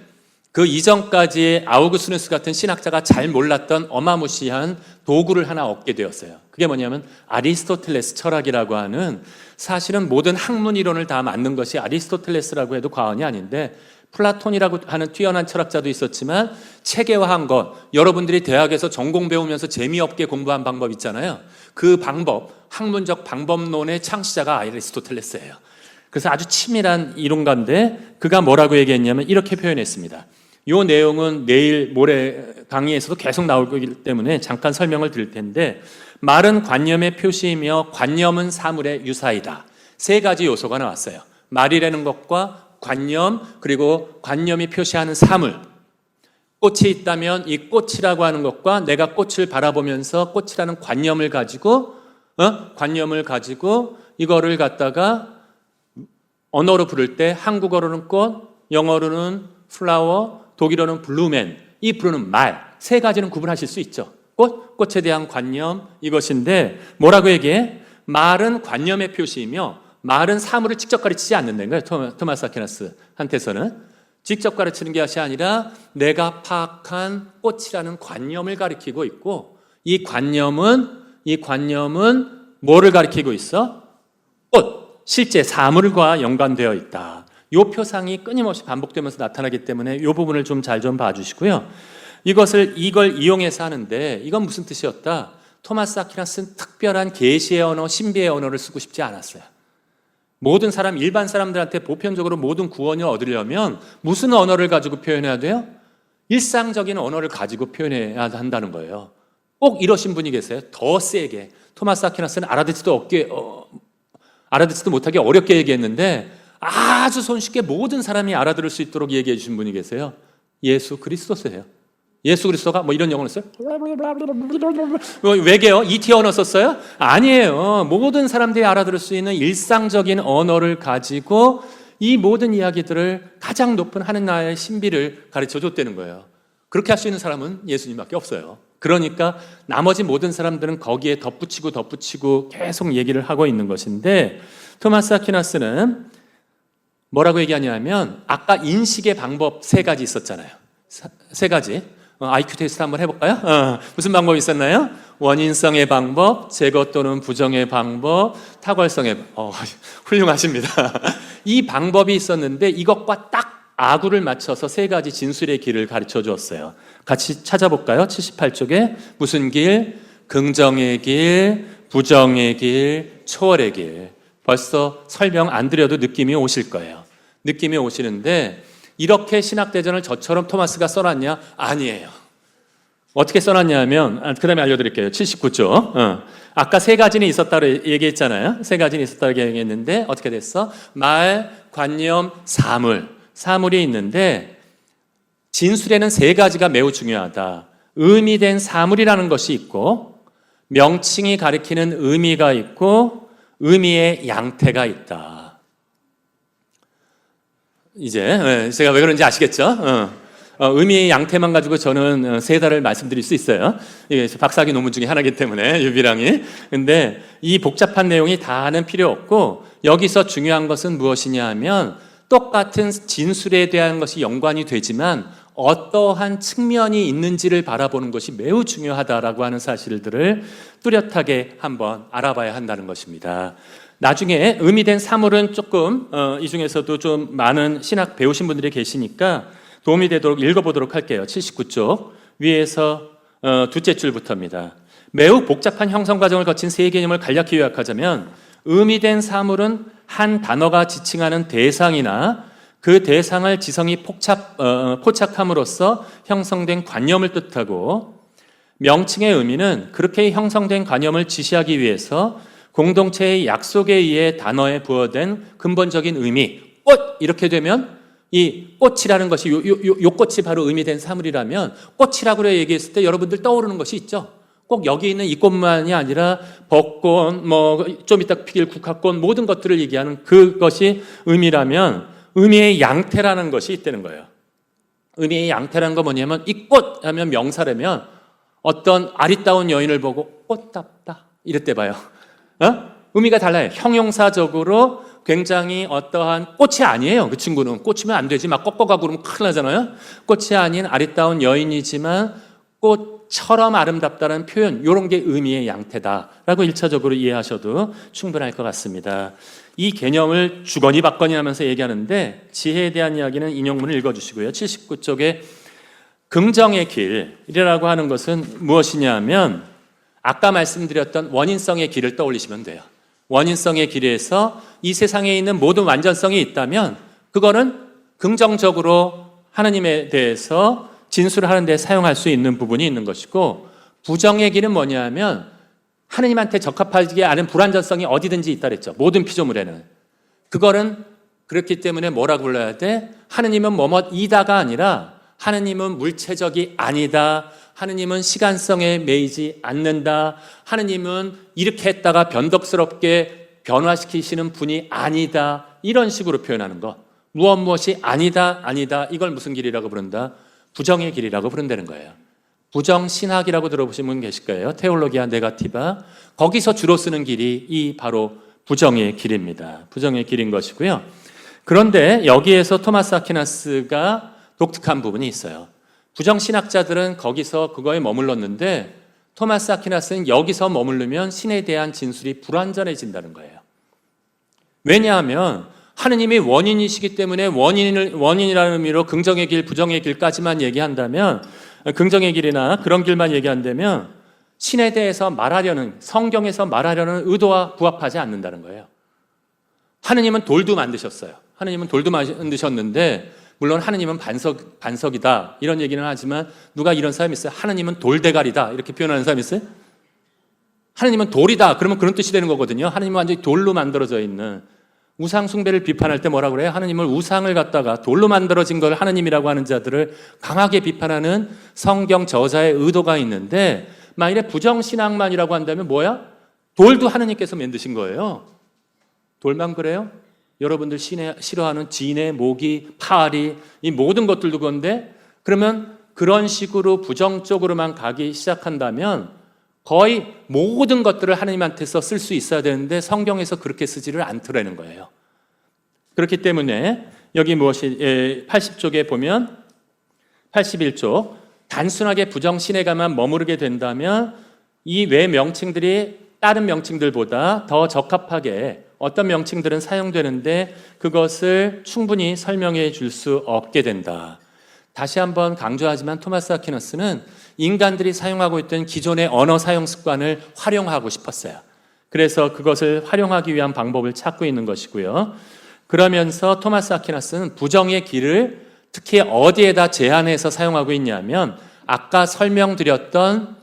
그 이전까지 아우구스누스 같은 신학자가 잘 몰랐던 어마무시한 도구를 하나 얻게 되었어요. 그게 뭐냐면 아리스토텔레스 철학이라고 하는, 사실은 모든 학문 이론을 다 만든 것이 아리스토텔레스라고 해도 과언이 아닌데, 플라톤이라고 하는 뛰어난 철학자도 있었지만 체계화한 것, 여러분들이 대학에서 전공 배우면서 재미없게 공부한 방법 있잖아요. 그 방법, 학문적 방법론의 창시자가 아리스토텔레스예요. 그래서 아주 치밀한 이론가인데 그가 뭐라고 얘기했냐면 이렇게 표현했습니다. 이 내용은 내일 모레 강의에서도 계속 나올 거기 때문에 잠깐 설명을 드릴 텐데, 말은 관념의 표시이며 관념은 사물의 유사이다. 세 가지 요소가 나왔어요. 말이라는 것과 관념, 그리고 관념이 표시하는 사물. 꽃이 있다면 이 꽃이라고 하는 것과 내가 꽃을 바라보면서 꽃이라는 관념을 가지고 이거를 갖다가 언어로 부를 때 한국어로는 꽃, 영어로는 플라워, 독일어는 블루맨, 이 부르는 말, 세 가지는 구분하실 수 있죠. 꽃에 대한 관념, 이것인데 뭐라고 얘기해? 말은 관념의 표시이며 말은 사물을 직접 가르치지 않는다는 거예요. 토마스 아퀴나스한테서는 직접 가르치는 것이 아니라 내가 파악한 꽃이라는 관념을 가리키고 있고, 이 관념은 뭐를 가리키고 있어? 꽃, 실제 사물과 연관되어 있다. 이 표상이 끊임없이 반복되면서 나타나기 때문에 이 부분을 좀 잘 좀 봐주시고요. 이걸 이용해서 하는데 이건 무슨 뜻이었다? 토마스 아퀴나스는 특별한 계시의 언어, 신비의 언어를 쓰고 싶지 않았어요. 모든 사람, 일반 사람들한테 보편적으로 모든 구원을 얻으려면 무슨 언어를 가지고 표현해야 돼요? 일상적인 언어를 가지고 표현해야 한다는 거예요. 꼭 이러신 분이 계세요. 더 세게. 토마스 아퀴나스는 알아듣지도 못하게 어렵게 얘기했는데 아주 손쉽게 모든 사람이 알아들을 수 있도록 얘기해 주신 분이 계세요. 예수 그리스도세요. 예수 그리스도가 뭐 이런 영어를 써요? 외계어? ET 언어 썼어요? 아니에요. 모든 사람들이 알아들을 수 있는 일상적인 언어를 가지고 이 모든 이야기들을 가장 높은 하나님의 신비를 가르쳐 줬다는 거예요. 그렇게 할 수 있는 사람은 예수님밖에 없어요. 그러니까 나머지 모든 사람들은 거기에 덧붙이고 계속 얘기를 하고 있는 것인데, 토마스 아퀴나스는 뭐라고 얘기하냐면, 아까 인식의 방법 세 가지 있었잖아요. 세 가지. IQ 테스트 한번 해볼까요? 무슨 방법이 있었나요? 원인성의 방법, 제거 또는 부정의 방법, 탁월성의 훌륭하십니다. 이 방법이 있었는데 이것과 딱 아구를 맞춰서 세 가지 진술의 길을 가르쳐 주었어요. 같이 찾아볼까요? 78쪽에 무슨 길? 긍정의 길, 부정의 길, 초월의 길. 벌써 설명 안 드려도 느낌이 오실 거예요. 느낌이 오시는데, 이렇게 신학대전을 저처럼 토마스가 써놨냐? 아니에요. 어떻게 써놨냐면, 그 다음에 알려드릴게요. 79쪽. 아까 세 가지는 있었다고 얘기했잖아요. 세 가지는 있었다고 얘기했는데, 어떻게 됐어? 말, 관념, 사물. 사물이 있는데, 진술에는 세 가지가 매우 중요하다. 의미된 사물이라는 것이 있고, 명칭이 가리키는 의미가 있고, 의미의 양태가 있다. 이제 제가 왜 그런지 아시겠죠? 의미의 양태만 가지고 저는 세 달을 말씀드릴 수 있어요. 이게 박사학위 논문 중에 하나이기 때문에, 유비랑이. 근데 이 복잡한 내용이 다는 필요 없고, 여기서 중요한 것은 무엇이냐 하면, 똑같은 진술에 대한 것이 연관이 되지만 어떠한 측면이 있는지를 바라보는 것이 매우 중요하다라고 하는 사실들을 뚜렷하게 한번 알아봐야 한다는 것입니다. 나중에 의미된 사물은 조금 이 중에서도 좀 많은 신학 배우신 분들이 계시니까 도움이 되도록 읽어보도록 할게요. 79쪽 위에서 두째 줄부터입니다. 매우 복잡한 형성 과정을 거친 세 개념을 간략히 요약하자면, 의미된 사물은 한 단어가 지칭하는 대상이나 그 대상을 지성이 포착함으로써 형성된 관념을 뜻하고, 명칭의 의미는 그렇게 형성된 관념을 지시하기 위해서 공동체의 약속에 의해 단어에 부여된 근본적인 의미, 꽃! 이렇게 되면 이 꽃이라는 것이 요 꽃이 바로 의미된 사물이라면, 꽃이라고 얘기했을 때 여러분들 떠오르는 것이 있죠. 꼭 여기 있는 이 꽃만이 아니라 벚꽃, 좀 이따 피길 국화꽃, 모든 것들을 얘기하는 그것이 의미라면, 의미의 양태라는 것이 있다는 거예요. 의미의 양태라는 건 뭐냐면, 이 꽃 하면 명사라면 어떤 아리따운 여인을 보고 꽃답다 이랬대 봐요. 의미가 달라요. 형용사적으로 굉장히 어떠한 꽃이 아니에요. 그 친구는 꽃이면 안 되지, 막 꺾어가고 그러면 큰일 나잖아요. 꽃이 아닌 아리따운 여인이지만 꽃처럼 아름답다는 표현, 이런 게 의미의 양태다라고 1차적으로 이해하셔도 충분할 것 같습니다. 이 개념을 주거니 받거니 하면서 얘기하는데, 지혜에 대한 이야기는 인용문을 읽어주시고요. 79쪽에 긍정의 길이라고 하는 것은 무엇이냐 하면, 아까 말씀드렸던 원인성의 길을 떠올리시면 돼요. 원인성의 길에서 이 세상에 있는 모든 완전성이 있다면 그거는 긍정적으로 하나님에 대해서 진술을 하는 데 사용할 수 있는 부분이 있는 것이고, 부정의 길은 뭐냐 하면 하나님한테 적합하지 않은 불완전성이 어디든지 있다 그랬죠. 모든 피조물에는. 그거는 그렇기 때문에 뭐라고 불러야 돼? 하느님은 뭐뭐이다가 아니라 하느님은 물체적이 아니다. 하느님은 시간성에 매이지 않는다. 하느님은 이렇게 했다가 변덕스럽게 변화시키시는 분이 아니다. 이런 식으로 표현하는 거. 무엇이 아니다. 이걸 무슨 길이라고 부른다? 부정의 길이라고 부른다는 거예요. 부정신학이라고 들어보신 분 계실 거예요. 테올로기아 네가티바. 거기서 주로 쓰는 길이 이 바로 부정의 길입니다. 부정의 길인 것이고요. 그런데 여기에서 토마스 아퀴나스가 독특한 부분이 있어요. 부정신학자들은 거기서 그거에 머물렀는데, 토마스 아퀴나스는 여기서 머무르면 신에 대한 진술이 불완전해진다는 거예요. 왜냐하면 하느님이 원인이시기 때문에 원인이라는 의미로 긍정의 길, 부정의 길까지만 얘기한다면, 긍정의 길이나 그런 길만 얘기한다면 신에 대해서 성경에서 말하려는 의도와 부합하지 않는다는 거예요. 하느님은 돌도 만드셨어요. 하느님은 돌도 만드셨는데, 물론 하느님은 반석이다 이런 얘기는 하지만, 누가 이런 사람이 있어요? 하느님은 돌대가리다 이렇게 표현하는 사람이 있어요? 하느님은 돌이다 그러면 그런 뜻이 되는 거거든요. 하느님은 완전히 돌로 만들어져 있는, 우상 숭배를 비판할 때 뭐라고 그래요? 하느님을 우상을 갖다가 돌로 만들어진 걸 하느님이라고 하는 자들을 강하게 비판하는 성경 저자의 의도가 있는데, 만일에 부정신학만이라고 한다면 뭐야? 돌도 하느님께서 만드신 거예요. 돌만 그래요? 여러분들 싫어하는 진해, 모기, 파리, 이 모든 것들도 그건데, 그러면 그런 식으로 부정적으로만 가기 시작한다면 거의 모든 것들을 하나님한테서 쓸 수 있어야 되는데 성경에서 그렇게 쓰지를 않더라는 거예요. 그렇기 때문에 여기 80쪽에 보면 81쪽 단순하게 부정신에가만 머무르게 된다면 이 외 명칭들이 다른 명칭들보다 더 적합하게 어떤 명칭들은 사용되는데 그것을 충분히 설명해 줄 수 없게 된다. 다시 한번 강조하지만 토마스 아퀴나스는 인간들이 사용하고 있던 기존의 언어 사용 습관을 활용하고 싶었어요. 그래서 그것을 활용하기 위한 방법을 찾고 있는 것이고요. 그러면서 토마스 아퀴나스는 부정의 길을 특히 어디에다 제한해서 사용하고 있냐면 아까 설명드렸던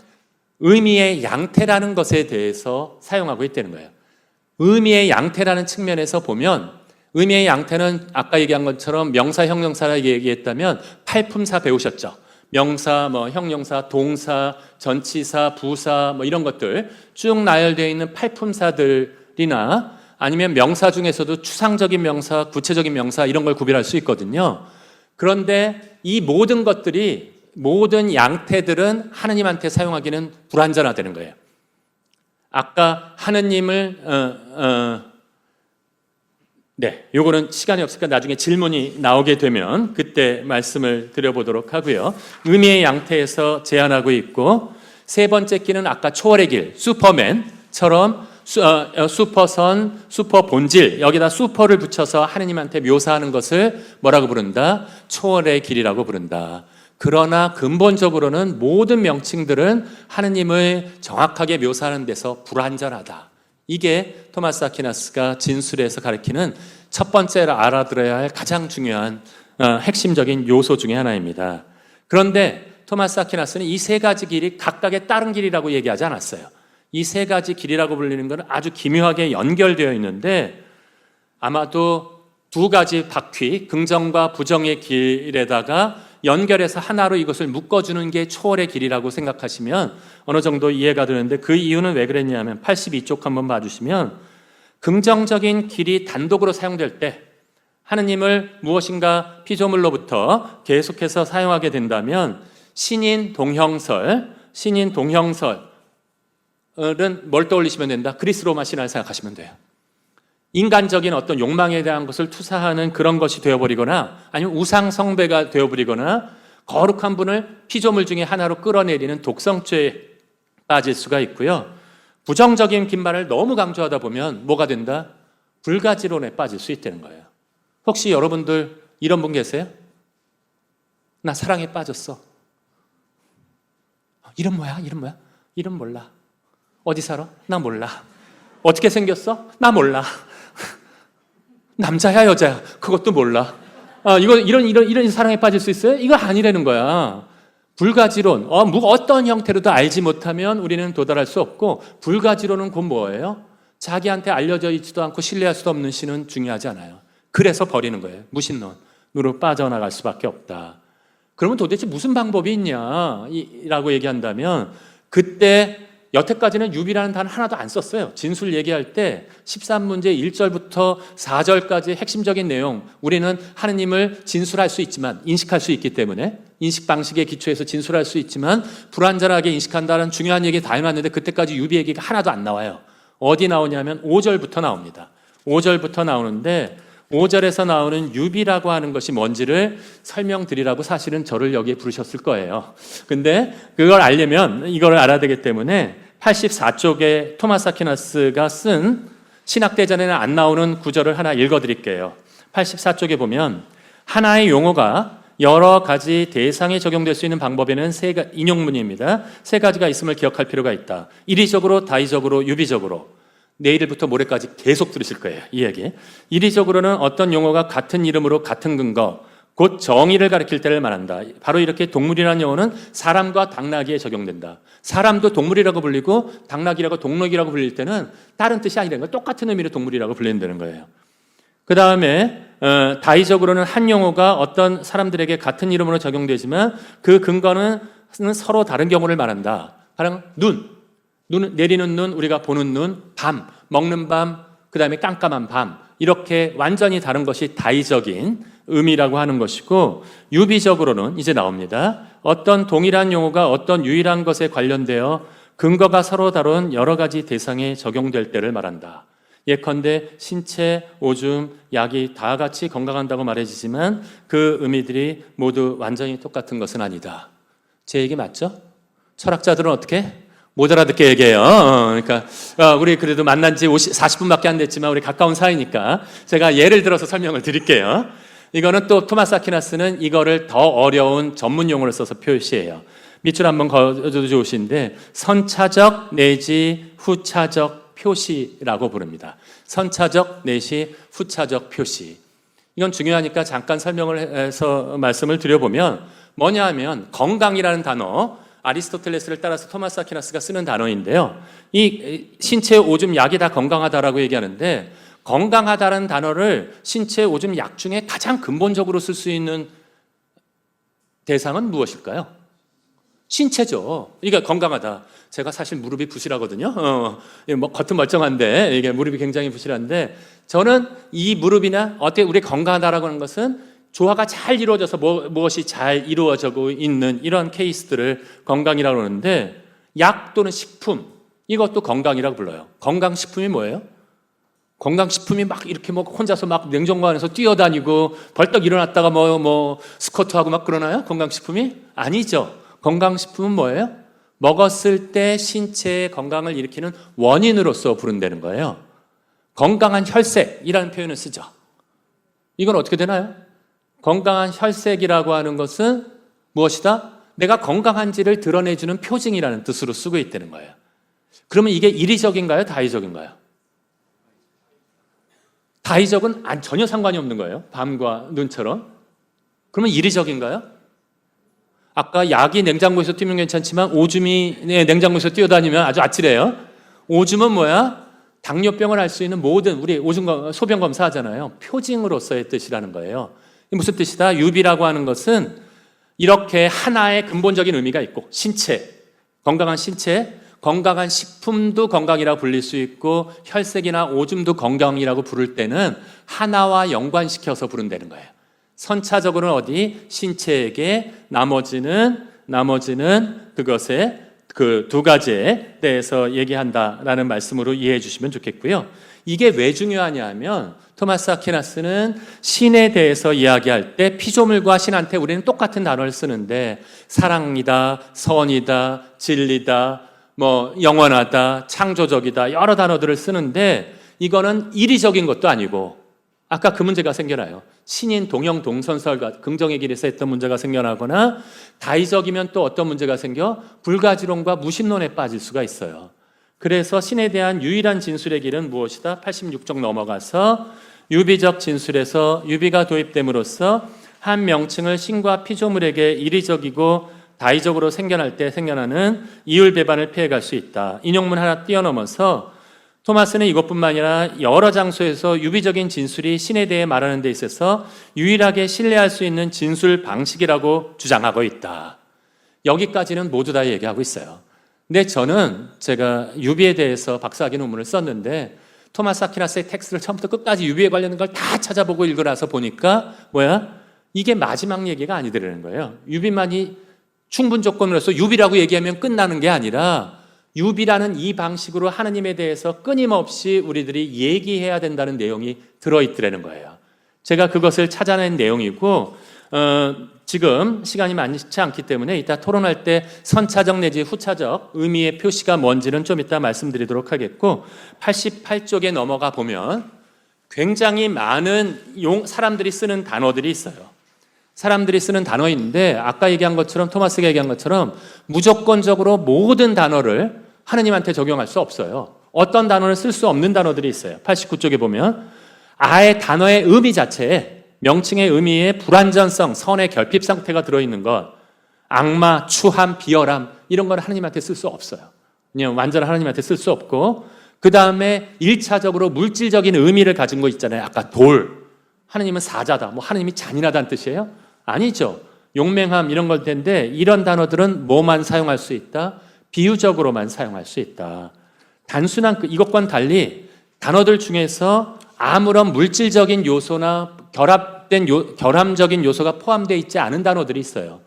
의미의 양태라는 것에 대해서 사용하고 있다는 거예요. 의미의 양태라는 측면에서 보면 의미의 양태는 아까 얘기한 것처럼 명사, 형용사라 얘기했다면 팔품사 배우셨죠? 명사, 형용사, 동사, 전치사, 부사 이런 것들 쭉 나열되어 있는 팔품사들이나 아니면 명사 중에서도 추상적인 명사, 구체적인 명사 이런 걸 구별할 수 있거든요. 그런데 이 모든 것들이 모든 양태들은 하느님한테 사용하기는 불완전하다는 거예요. 아까 하느님을 요거는 시간이 없으니까 나중에 질문이 나오게 되면 그때 말씀을 드려보도록 하고요. 의미의 양태에서 제한하고 있고 세 번째 길은 아까 초월의 길, 슈퍼맨처럼 슈퍼선, 슈퍼본질 여기다 슈퍼를 붙여서 하느님한테 묘사하는 것을 뭐라고 부른다? 초월의 길이라고 부른다. 그러나 근본적으로는 모든 명칭들은 하느님을 정확하게 묘사하는 데서 불완전하다. 이게 토마스 아퀴나스가 진술에서 가리키는 첫 번째로 알아들어야 할 가장 중요한 핵심적인 요소 중에 하나입니다. 그런데 토마스 아퀴나스는 이 세 가지 길이 각각의 다른 길이라고 얘기하지 않았어요. 이 세 가지 길이라고 불리는 것은 아주 기묘하게 연결되어 있는데 아마도 두 가지 바퀴, 긍정과 부정의 길에다가 연결해서 하나로 이것을 묶어주는 게 초월의 길이라고 생각하시면 어느 정도 이해가 되는데 그 이유는 왜 그랬냐면 82쪽 한번 봐주시면 긍정적인 길이 단독으로 사용될 때 하느님을 무엇인가 피조물로부터 계속해서 사용하게 된다면 신인 동형설은 뭘 떠올리시면 된다? 그리스 로마 신화를 생각하시면 돼요. 인간적인 어떤 욕망에 대한 것을 투사하는 그런 것이 되어버리거나 아니면 우상 숭배가 되어버리거나 거룩한 분을 피조물 중에 하나로 끌어내리는 독성죄에 빠질 수가 있고요. 부정적인 긴말을 너무 강조하다 보면 뭐가 된다? 불가지론에 빠질 수 있다는 거예요. 혹시 여러분들 이런 분 계세요? 나 사랑에 빠졌어. 이름 뭐야? 이름 몰라. 어디 살아? 나 몰라. 어떻게 생겼어? 나 몰라. 남자야 여자야? 그것도 몰라. 이런 사랑에 빠질 수 있어요? 이거 아니라는 거야. 불가지론, 어떤 형태로도 알지 못하면 우리는 도달할 수 없고 불가지론은 곧 뭐예요? 자기한테 알려져 있지도 않고 신뢰할 수도 없는 신은 중요하지 않아요. 그래서 버리는 거예요. 무신론으로 빠져나갈 수밖에 없다. 그러면 도대체 무슨 방법이 있냐? 라고 얘기한다면 그때 여태까지는 유비라는 단어 하나도 안 썼어요. 진술 얘기할 때 13문제 1절부터 4절까지 핵심적인 내용 우리는 하느님을 진술할 수 있지만 인식할 수 있기 때문에 인식 방식에 기초해서 진술할 수 있지만 불완전하게 인식한다는 중요한 얘기 다 해놨는데 그때까지 유비 얘기가 하나도 안 나와요. 어디 나오냐면 5절부터 나옵니다. 5절부터 나오는데 5절에서 나오는 유비라고 하는 것이 뭔지를 설명드리라고 사실은 저를 여기에 부르셨을 거예요. 근데 그걸 알려면 이걸 알아야 되기 때문에 84쪽에 토마스 아퀴나스가 쓴 신학대전에는 안 나오는 구절을 하나 읽어드릴게요. 84쪽에 보면 하나의 용어가 여러 가지 대상에 적용될 수 있는 방법에는 인용문입니다. 세 가지가 있음을 기억할 필요가 있다. 이리적으로, 다의적으로, 유비적으로. 내일부터 모레까지 계속 들으실 거예요. 이 얘기. 이리적으로는 어떤 용어가 같은 이름으로 같은 근거, 곧 정의를 가리킬 때를 말한다. 바로 이렇게 동물이라는 용어는 사람과 당나귀에 적용된다. 사람도 동물이라고 불리고 당나귀라고 동록이라고 불릴 때는 다른 뜻이 아니라는 거예요. 똑같은 의미로 동물이라고 불린다는 거예요. 그 다음에 다의적으로는 한 용어가 어떤 사람들에게 같은 이름으로 적용되지만 그 근거는 서로 다른 경우를 말한다. 바로 눈, 내리는 눈, 우리가 보는 눈, 밤, 먹는 밤, 그 다음에 깜깜한 밤 이렇게 완전히 다른 것이 다의적인 의미라고 하는 것이고, 유비적으로는 이제 나옵니다. 어떤 동일한 용어가 어떤 유일한 것에 관련되어 근거가 서로 다른 여러 가지 대상에 적용될 때를 말한다. 예컨대 신체, 오줌, 약이 다 같이 건강한다고 말해지지만 그 의미들이 모두 완전히 똑같은 것은 아니다. 제 얘기 맞죠? 철학자들은 어떻게? 못 알아듣게 얘기해요. 그러니까 우리 그래도 만난 지 40분밖에 안 됐지만 우리 가까운 사이니까 제가 예를 들어서 설명을 드릴게요. 이거는 또 토마스 아퀴나스는 이거를 더 어려운 전문 용어를 써서 표시해요. 밑줄 한번 그어도 좋으신데 선차적 내지 후차적 표시라고 부릅니다. 선차적 내지 후차적 표시. 이건 중요하니까 잠깐 설명을 해서 말씀을 드려보면 뭐냐 하면 건강이라는 단어, 아리스토텔레스를 따라서 토마스 아퀴나스가 쓰는 단어인데요. 이 신체 오줌 약이 다 건강하다라고 얘기하는데 건강하다는 단어를 신체 오줌 약 중에 가장 근본적으로 쓸 수 있는 대상은 무엇일까요? 신체죠. 이게 건강하다. 제가 사실 무릎이 부실하거든요. 뭐 겉은 멀쩡한데 이게 무릎이 굉장히 부실한데 저는 이 무릎이나 어떻게 우리 건강하다라고 하는 것은 조화가 잘 이루어져서 무엇이 잘 이루어지고 있는 이런 케이스들을 건강이라고 하는데 약 또는 식품 이것도 건강이라고 불러요. 건강식품이 뭐예요? 건강식품이 막 이렇게 뭐 혼자서 막 냉장고 안에서 뛰어다니고 벌떡 일어났다가 뭐 스쿼트하고 막 그러나요? 건강식품이? 아니죠. 건강식품은 뭐예요? 먹었을 때 신체의 건강을 일으키는 원인으로서 부른다는 거예요. 건강한 혈색이라는 표현을 쓰죠. 이건 어떻게 되나요? 건강한 혈색이라고 하는 것은 무엇이다? 내가 건강한지를 드러내주는 표징이라는 뜻으로 쓰고 있다는 거예요. 그러면 이게 이리적인가요? 다의적인가요? 다의적은 전혀 상관이 없는 거예요. 밤과 눈처럼. 그러면 이리적인가요? 아까 약이 냉장고에서 뛰면 괜찮지만 오줌이 냉장고에서 뛰어다니면 아주 아찔해요. 오줌은 뭐야? 당뇨병을 알 수 있는 모든 우리 오줌 소변 검사하잖아요. 표징으로서의 뜻이라는 거예요. 무슨 뜻이다? 유비라고 하는 것은 이렇게 하나의 근본적인 의미가 있고 신체, 건강한 신체, 건강한 식품도 건강이라고 불릴 수 있고 혈색이나 오줌도 건강이라고 부를 때는 하나와 연관시켜서 부른다는 거예요. 선차적으로는 어디? 신체에게 나머지는 그것에 그 두 가지에 대해서 얘기한다라는 말씀으로 이해해 주시면 좋겠고요. 이게 왜 중요하냐 하면 토마스 아퀴나스는 신에 대해서 이야기할 때 피조물과 신한테 우리는 똑같은 단어를 쓰는데 사랑이다, 선이다, 진리다, 뭐 영원하다, 창조적이다 여러 단어들을 쓰는데 이거는 이리적인 것도 아니고 아까 그 문제가 생겨나요. 신인 동형 동선설과 긍정의 길에서 했던 문제가 생겨나거나 다의적이면 또 어떤 문제가 생겨? 불가지론과 무신론에 빠질 수가 있어요. 그래서 신에 대한 유일한 진술의 길은 무엇이다? 86쪽 넘어가서 유비적 진술에서 유비가 도입됨으로써 한 명칭을 신과 피조물에게 이리적이고 다의적으로 생겨날 때 생겨나는 이율배반을 피해갈 수 있다. 인용문 하나 뛰어넘어서 토마스는 이것뿐만 아니라 여러 장소에서 유비적인 진술이 신에 대해 말하는 데 있어서 유일하게 신뢰할 수 있는 진술 방식이라고 주장하고 있다. 여기까지는 모두 다 얘기하고 있어요. 근데 저는 제가 유비에 대해서 박사학위 논문을 썼는데 토마스 아퀴나스의 텍스트를 처음부터 끝까지 유비에 관련된 걸 다 찾아보고 읽으라서 보니까 이게 마지막 얘기가 아니더라는 거예요. 유비만이 충분 조건으로서 유비라고 얘기하면 끝나는 게 아니라 유비라는 이 방식으로 하느님에 대해서 끊임없이 우리들이 얘기해야 된다는 내용이 들어있더라는 거예요. 제가 그것을 찾아낸 내용이고 지금 시간이 많지 않기 때문에 이따 토론할 때 선차적 내지 후차적 의미의 표시가 뭔지는 좀 이따 말씀드리도록 하겠고 88쪽에 넘어가 보면 굉장히 많은 사람들이 쓰는 단어들이 있어요. 사람들이 쓰는 단어인데 아까 얘기한 것처럼 토마스가 얘기한 것처럼 무조건적으로 모든 단어를 하느님한테 적용할 수 없어요. 어떤 단어를 쓸 수 없는 단어들이 있어요. 89쪽에 보면 아예 단어의 의미 자체에 명칭의 의미에 불완전성, 선의 결핍 상태가 들어있는 것, 악마, 추함, 비열함 이런 건 하느님한테 쓸 수 없어요. 그냥 완전한 하느님한테 쓸 수 없고 그 다음에 1차적으로 물질적인 의미를 가진 거 있잖아요. 아까 돌, 하느님은 사자다. 뭐 하느님이 잔인하다는 뜻이에요? 아니죠. 용맹함 이런 걸 텐데 이런 단어들은 뭐만 사용할 수 있다? 비유적으로만 사용할 수 있다. 단순한 이것과는 달리 단어들 중에서 아무런 물질적인 요소나 결함적인 요소가 포함되어 있지 않은 단어들이 있어요.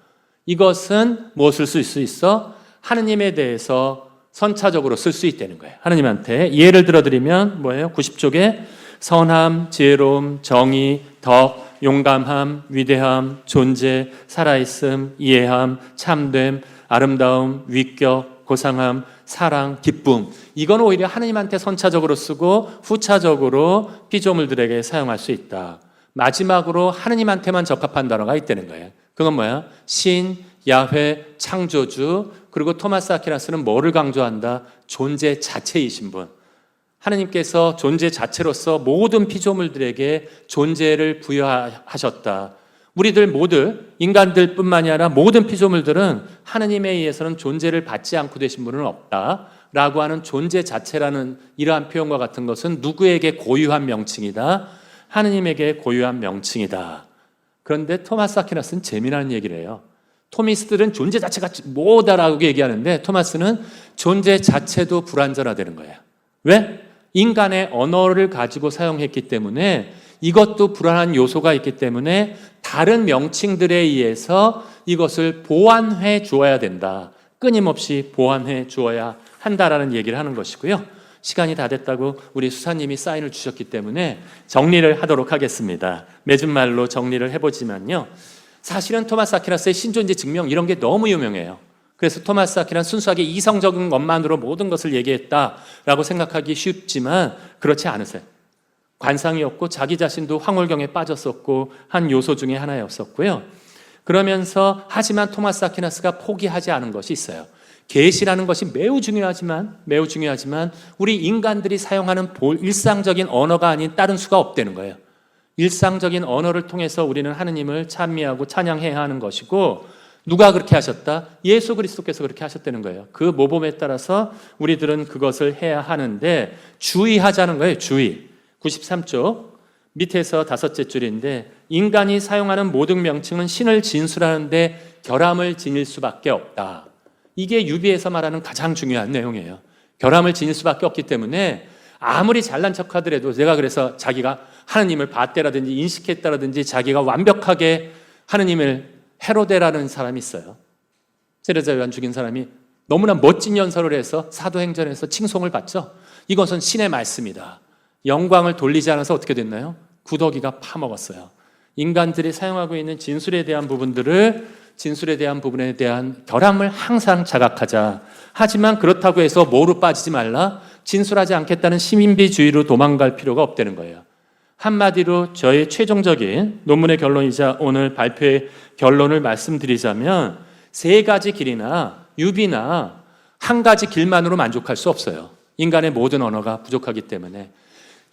이것은 무엇을 쓸 수 있어? 하느님에 대해서 선차적으로 쓸 수 있다는 거예요. 하느님한테 예를 들어드리면 뭐예요? 90쪽에 선함, 지혜로움, 정의, 덕, 용감함, 위대함, 존재, 살아있음, 이해함, 참됨, 아름다움, 위격, 고상함, 사랑, 기쁨. 이건 오히려 하느님한테 선차적으로 쓰고 후차적으로 피조물들에게 사용할 수 있다. 마지막으로 하느님한테만 적합한 단어가 있다는 거예요. 그건 뭐야? 신, 야훼, 창조주, 그리고 토마스 아퀴나스는 뭐를 강조한다? 존재 자체이신 분. 하느님께서 존재 자체로서 모든 피조물들에게 존재를 부여하셨다. 우리들 모두 인간들 뿐만이 아니라 모든 피조물들은 하느님에 의해서는 존재를 받지 않고 되신 분은 없다 라고 하는 존재 자체라는 이러한 표현과 같은 것은 누구에게 고유한 명칭이다? 하느님에게 고유한 명칭이다. 그런데 토마스 아퀴나스는 재미나는 얘기를 해요. 토미스들은 존재 자체가 뭐다라고 얘기하는데 토마스는 존재 자체도 불완전화되는 거예요. 왜? 인간의 언어를 가지고 사용했기 때문에 이것도 불안한 요소가 있기 때문에 다른 명칭들에 의해서 이것을 보완해 주어야 된다. 끊임없이 보완해 주어야 한다라는 얘기를 하는 것이고요. 시간이 다 됐다고 우리 수사님이 사인을 주셨기 때문에 정리를 하도록 하겠습니다. 맺은 말로 정리를 해보지만요. 사실은 토마스 아퀴나스의 신존재 증명 이런 게 너무 유명해요. 그래서 토마스 아퀴나스는 순수하게 이성적인 것만으로 모든 것을 얘기했다라고 생각하기 쉽지만 그렇지 않으세요. 관상이었고 자기 자신도 황홀경에 빠졌었고 한 요소 중에 하나였었고요. 그러면서 하지만 토마스 아퀴나스가 포기하지 않은 것이 있어요. 계시라는 것이 매우 중요하지만 우리 인간들이 사용하는 일상적인 언어가 아닌 다른 수가 없다는 거예요. 일상적인 언어를 통해서 우리는 하느님을 찬미하고 찬양해야 하는 것이고 누가 그렇게 하셨다? 예수 그리스도께서 그렇게 하셨다는 거예요. 그 모범에 따라서 우리들은 그것을 해야 하는데 주의하자는 거예요. 주의. 93쪽 밑에서 다섯째 줄인데 인간이 사용하는 모든 명칭은 신을 진술하는데 결함을 지닐 수밖에 없다. 이게 유비에서 말하는 가장 중요한 내용이에요. 결함을 지닐 수밖에 없기 때문에 아무리 잘난 척하더라도 내가 그래서 자기가 하느님을 봤다라든지 인식했다라든지 자기가 완벽하게 하느님을 헤로데라는 사람이 있어요. 세례자 요한 죽인 사람이 너무나 멋진 연설을 해서 사도행전에서 칭송을 받죠. 이것은 신의 말씀이다. 영광을 돌리지 않아서 어떻게 됐나요? 구더기가 파먹었어요. 인간들이 사용하고 있는 진술에 대한 부분에 대한 결함을 항상 자각하자. 하지만 그렇다고 해서 뭐로 빠지지 말라? 진술하지 않겠다는 시민비주의로 도망갈 필요가 없다는 거예요. 한마디로 저의 최종적인 논문의 결론이자 오늘 발표의 결론을 말씀드리자면 세 가지 길이나 유비나 한 가지 길만으로 만족할 수 없어요. 인간의 모든 언어가 부족하기 때문에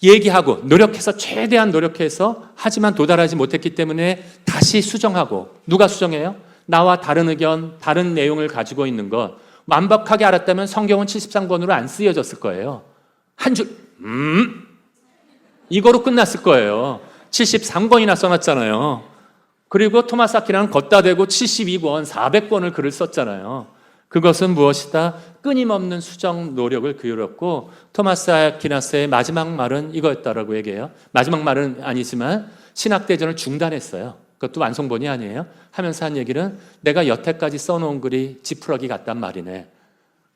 얘기하고 노력해서 최대한 노력해서 하지만 도달하지 못했기 때문에 다시 수정하고 누가 수정해요? 나와 다른 의견, 다른 내용을 가지고 있는 것 완벽하게 알았다면 성경은 73권으로 안 쓰여졌을 거예요. 한 줄 이거로 끝났을 거예요. 73권이나 써놨잖아요. 그리고 토마스 아퀴나는 걷다 대고 72권, 400권을 글을 썼잖아요. 그것은 무엇이다? 끊임없는 수정 노력을 기울였고 토마스 아퀴나스의 마지막 말은 이거였다라고 얘기해요. 마지막 말은 아니지만 신학대전을 중단했어요. 그것도 완성본이 아니에요. 하면서 한 얘기는 내가 여태까지 써놓은 글이 지푸라기 같단 말이네.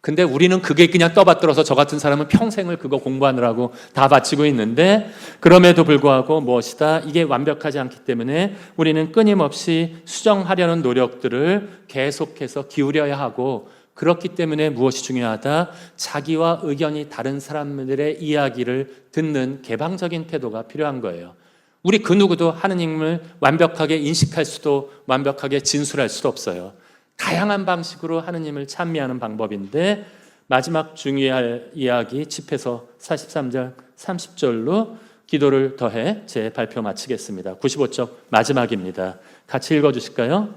근데 우리는 그게 그냥 떠받들어서 저 같은 사람은 평생을 그거 공부하느라고 다 바치고 있는데 그럼에도 불구하고 무엇이다? 이게 완벽하지 않기 때문에 우리는 끊임없이 수정하려는 노력들을 계속해서 기울여야 하고 그렇기 때문에 무엇이 중요하다? 자기와 의견이 다른 사람들의 이야기를 듣는 개방적인 태도가 필요한 거예요. 우리 그 누구도 하느님을 완벽하게 인식할 수도 완벽하게 진술할 수도 없어요. 다양한 방식으로 하느님을 찬미하는 방법인데 마지막 중요할 이야기 집회서 43절 30절로 기도를 더해 제 발표 마치겠습니다. 95쪽 마지막입니다. 같이 읽어주실까요?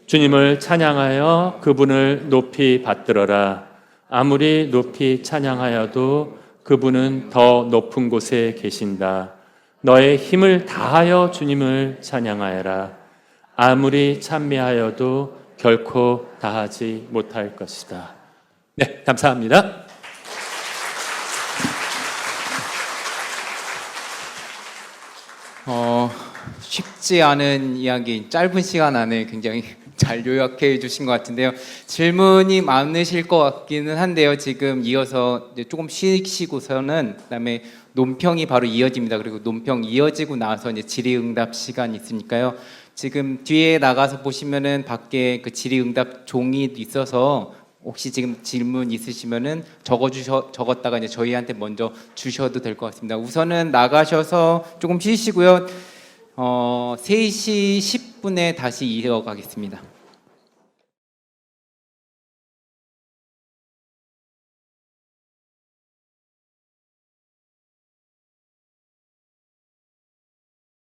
주님을 찬양하여 그분을 높이 받들어라. 아무리 높이 찬양하여도 그분은 더 높은 곳에 계신다. 너의 힘을 다하여 주님을 찬양하여라. 아무리 찬미하여도 결코 다하지 못할 것이다. 네, 감사합니다. 쉽지 않은 이야기 짧은 시간 안에 굉장히 잘 요약해 주신 것 같은데요. 질문이 많으실 것 같기는 한데요. 지금 이어서 이제 조금 쉬시고서는 그다음에 논평이 바로 이어집니다. 그리고 논평 이어지고 나서 이제 질의응답 시간이 있으니까요. 지금 뒤에 나가서 보시면은 밖에 그 질의응답 종이 있어서 혹시 지금 질문 있으시면은 적었다가 이제 저희한테 먼저 주셔도 될 것 같습니다. 우선은 나가셔서 조금 쉬시고요. 3시 10분에 다시 이어가겠습니다.